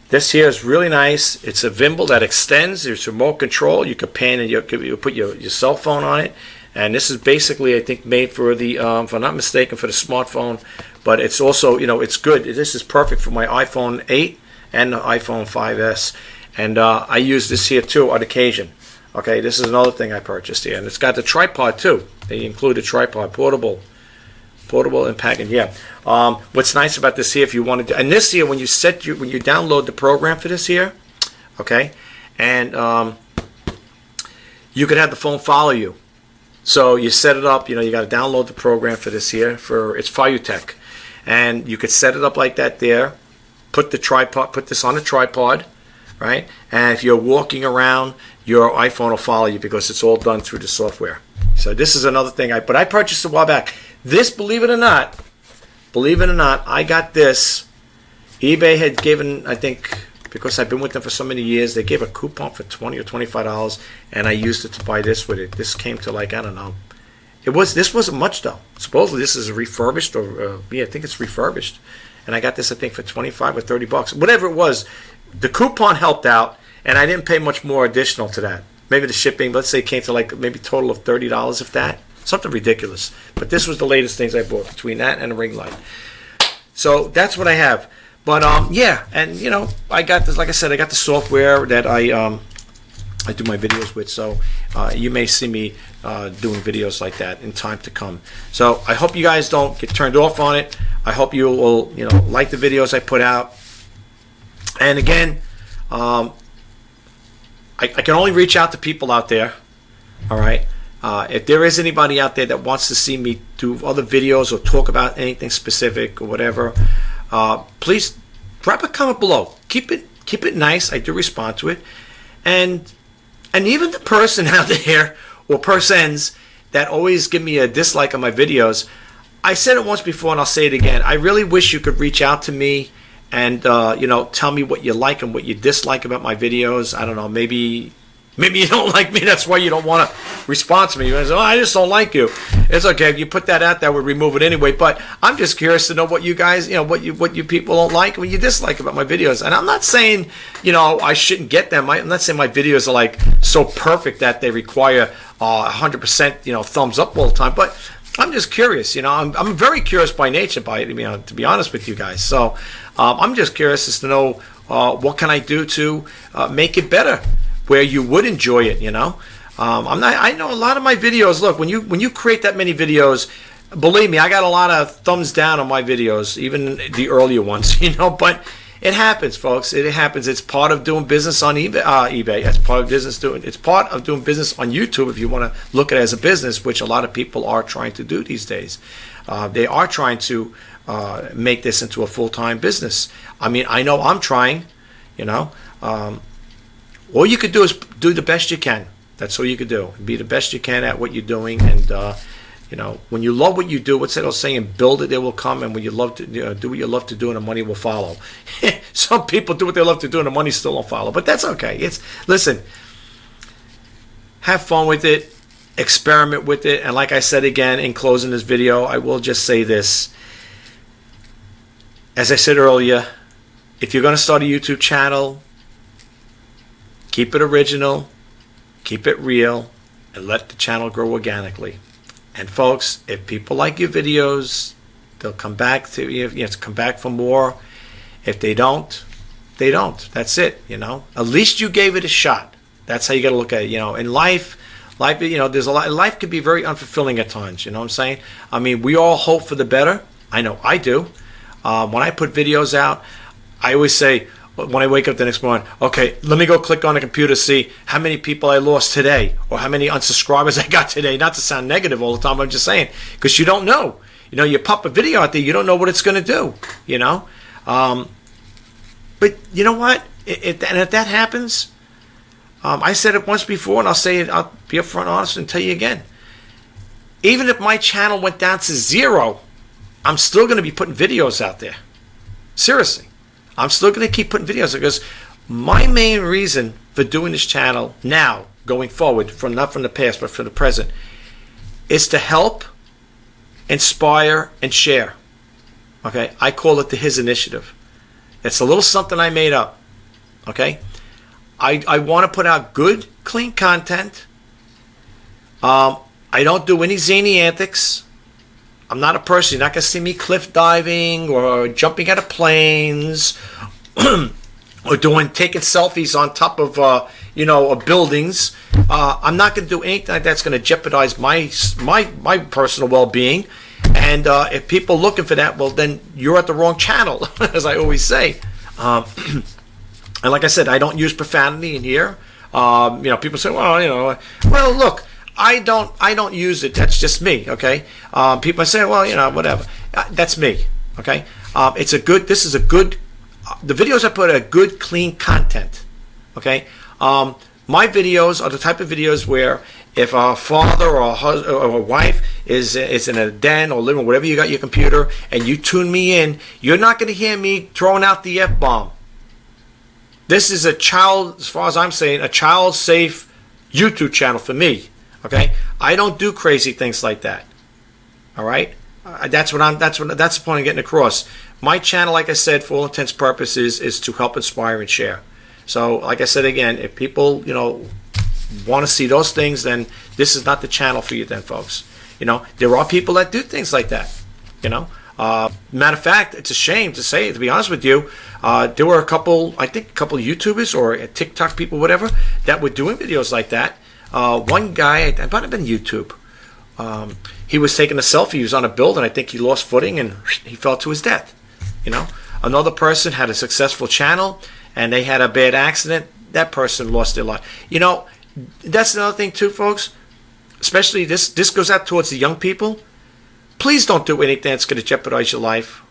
This here is really nice. It's a Vimble that extends. There's remote control. You can pan and you put your cell phone on it. And this is basically, I think, made for the, if I'm not mistaken, for the smartphone. But it's also, you know, it's good. This is perfect for my iPhone 8 and the iPhone 5S. And I use this here too on occasion. Okay, this is another thing I purchased here, and it's got the tripod too. They include a tripod, portable and packing. Yeah. What's nice about this here, if you want to, and this here, when you download the program for this here, okay, and you could have the phone follow you. So you set it up. You know, you got to download the program for this here. It's Firutech, and you could set it up like that there. Put this on a tripod. Right? And if you're walking around, your iPhone will follow you because it's all done through the software. So this is another thing but I purchased a while back. This, believe it or not, I got this. eBay had given, I think, because I've been with them for so many years, they gave a coupon for $20 or $25, and I used it to buy this with it. This came to, like, I don't know. This wasn't much though. Supposedly this is refurbished, or I think it's refurbished. And I got this, I think, for $25 or $30, whatever it was. The coupon helped out, and I didn't pay much more additional to that. Maybe the shipping, let's say, it came to like maybe a total of $30, if that. Something ridiculous. But this was the latest things I bought, between that and a ring light. So that's what I have. But yeah, and you know, I got this. Like I said, I got the software that I do my videos with. So you may see me doing videos like that in time to come. So I hope you guys don't get turned off on it. I hope you will, you know, like the videos I put out. And again, I can only reach out to people out there. All right. If there is anybody out there that wants to see me do other videos or talk about anything specific or whatever, please drop a comment below. Keep it nice. I do respond to it. And even the person out there or persons that always give me a dislike on my videos, I said it once before and I'll say it again. I really wish you could reach out to me and you know, tell me what you like and what you dislike about my videos. I don't know, maybe you don't like me, that's why you don't want to respond to me. You say, oh, I just don't like you. It's okay, if you put that out there, we'll remove it anyway. But I'm just curious to know what you guys, you know, what you people don't like, what you dislike about my videos. And I'm not saying, you know, I shouldn't get them. I'm not saying my videos are like so perfect that they require 100%, you know, thumbs up all the time. But I'm just curious, you know. I'm very curious by nature, you know, to be honest with you guys. So I'm just curious as to know what can I do to make it better, where you would enjoy it, you know. I know a lot of my videos. Look, when you create that many videos, believe me, I got a lot of thumbs down on my videos, even the earlier ones, you know. But it happens, folks. It happens. It's part of doing business on eBay. It's part of It's part of doing business on YouTube. If you want to look at it as a business, which a lot of people are trying to do these days, they are trying to make this into a full-time business. I mean, I know I'm trying. You know, all you could do is do the best you can. That's all you can do. Be the best you can at what you're doing. And, you know, when you love what you do, what's that old saying? Build it, it will come. And when you love to do what you love to do, and the money will follow. Some people do what they love to do, and the money still won't follow. But that's okay. Listen, have fun with it. Experiment with it. And like I said again, in closing this video, I will just say this. As I said earlier, if you're going to start a YouTube channel, keep it original, keep it real, and let the channel grow organically. And folks, if people like your videos, they'll come back to you. You have to come back for more. If they don't, they don't. That's it. You know, at least you gave it a shot. That's how you got to look at it. You know, in life, you know, there's a lot. Life can be very unfulfilling at times. You know what I'm saying? I mean, we all hope for the better. I know I do. When I put videos out, I always say, when I wake up the next morning, okay, let me go click on the computer, see how many people I lost today, or how many unsubscribers I got today. Not to sound negative all the time, I'm just saying, because you don't know. You know, you pop a video out there, you don't know what it's going to do, you know. But you know what? And if that happens, I said it once before, and I'll say it, I'll be upfront honest and tell you again. Even if my channel went down to 0, I'm still going to be putting videos out there. Seriously. I'm still going to keep putting videos, because my main reason for doing this channel now, going forward, not from the past, but from the present, is to help, inspire, and share. Okay? I call it the His Initiative. It's a little something I made up. Okay? I want to put out good, clean content. I don't do any zany antics. I'm not a person. You're not going to see me cliff diving or jumping out of planes or taking selfies on top of, buildings. I'm not going to do anything that's going to jeopardize my personal well-being. And if people are looking for that, well, then you're at the wrong channel, as I always say. And like I said, I don't use profanity in here. People say, well, look. I don't use it. That's just me, okay? People say, well, whatever. That's me, okay? The videos I put are good, clean content, okay? My videos are the type of videos where if a father or a husband or a wife is in a den or living, whatever you got your computer, and you tune me in, you're not going to hear me throwing out the F-bomb. This is as far as I'm saying, a child-safe YouTube channel for me. Okay, I don't do crazy things like that. All right, that's the point I'm getting across. My channel, like I said, for all intents and purposes, is to help inspire and share. So, like I said again, if people want to see those things, then this is not the channel for you, then, folks. There are people that do things like that. Matter of fact, it's a shame to say it, to be honest with you. There were a couple YouTubers or TikTok people, whatever, that were doing videos like that. One guy, it might have been YouTube. He was taking a selfie. He was on a building. I think he lost footing and he fell to his death. Another person had a successful channel and they had a bad accident. That person lost their life. That's another thing too, folks. Especially this goes out towards the young people. Please don't do anything that's going to jeopardize your life.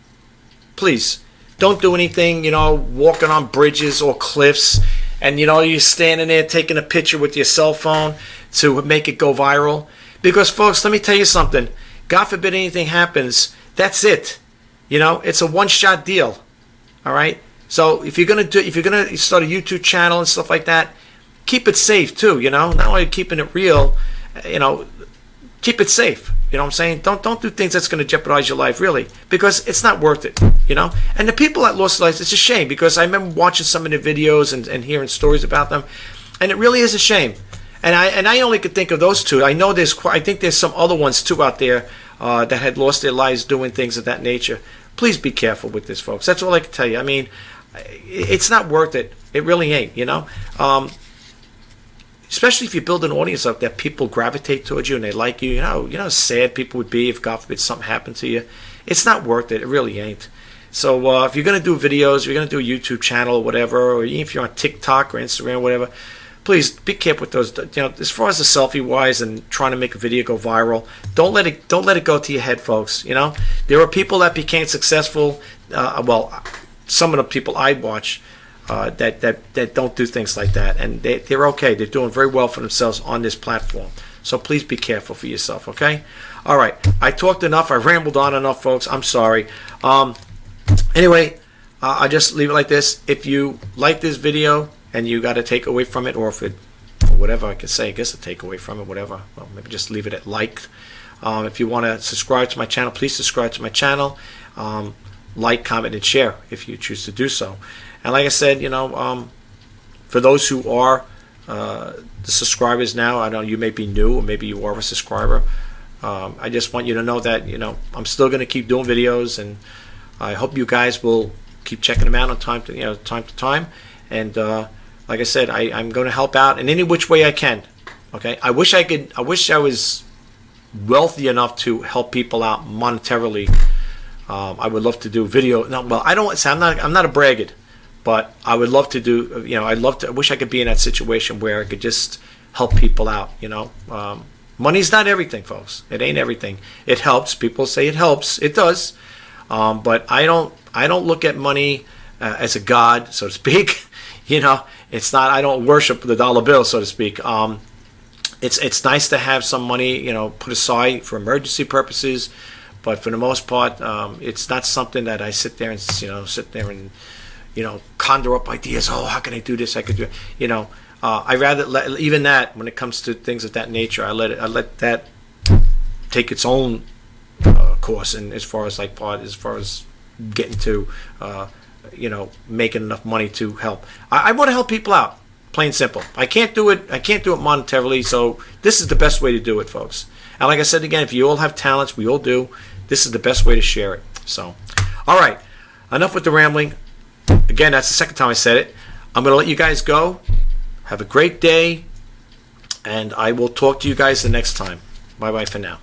Please don't do anything. Walking on bridges or cliffs. And you're standing there taking a picture with your cell phone to make it go viral. Because folks, let me tell you something. God forbid anything happens, that's it. It's a one-shot deal. All right? So if you're gonna start a YouTube channel and stuff like that, keep it safe too, Not only keeping it real, keep it safe. You know what I'm saying? Don't do things that's going to jeopardize your life, really, because it's not worth it, And the people that lost lives, it's a shame, because I remember watching some of the videos and hearing stories about them, and it really is a shame. And I only could think of those two. I know I think there's some other ones too out there that had lost their lives doing things of that nature. Please be careful with this, folks. That's all I can tell you. I mean, it's not worth it. It really ain't, Especially if you build an audience up that people gravitate towards you and they like you. You know how sad people would be if, God forbid, something happened to you. It's not worth it. It really ain't. So if you're going to do videos, you're going to do a YouTube channel or whatever, or even if you're on TikTok or Instagram or whatever, please be careful with those. As far as the selfie wise and trying to make a video go viral, don't let it go to your head, folks. There are people that became successful. Some of the people I watch. that don't do things like that, and they're okay. They're doing very well for themselves on this platform. So please be careful for yourself, okay? All right, I talked enough. I rambled on enough, folks. I'm sorry. Anyway, I'll just leave it like this. If you like this video and you got a takeaway from it, or if it, or whatever I could say, I guess a takeaway from it, whatever. Well, maybe just leave it at liked. If you want to subscribe to my channel, please subscribe to my channel. Like, comment, and share if you choose to do so. And like I said, for those who are the subscribers now, I know you may be new, or maybe you are a subscriber. I just want you to know that I'm still going to keep doing videos, and I hope you guys will keep checking them out on time to time. And like I said, I'm going to help out in any which way I can. Okay, I wish I was wealthy enough to help people out monetarily. I would love to do video. No, well, I don't say I'm not a braggart, but I would love to do. I wish I could be in that situation where I could just help people out. Money's not everything, folks. It ain't everything. It helps. People say it helps. It does. But I don't look at money as a god, so to speak. It's not. I don't worship the dollar bill, so to speak. It's nice to have some money, put aside for emergency purposes. But for the most part, it's not something that I sit there and conjure up ideas. Oh, how can I do this? I could do it. I rather even that when it comes to things of that nature, I let that take its own course. And as far as getting to making enough money to help, I want to help people out. Plain simple. I can't do it monetarily. So this is the best way to do it, folks. And like I said again, if you all have talents, we all do. This is the best way to share it. So, all right, enough with the rambling. Again, that's the second time I said it. I'm going to let you guys go. Have a great day, and I will talk to you guys the next time. Bye-bye for now.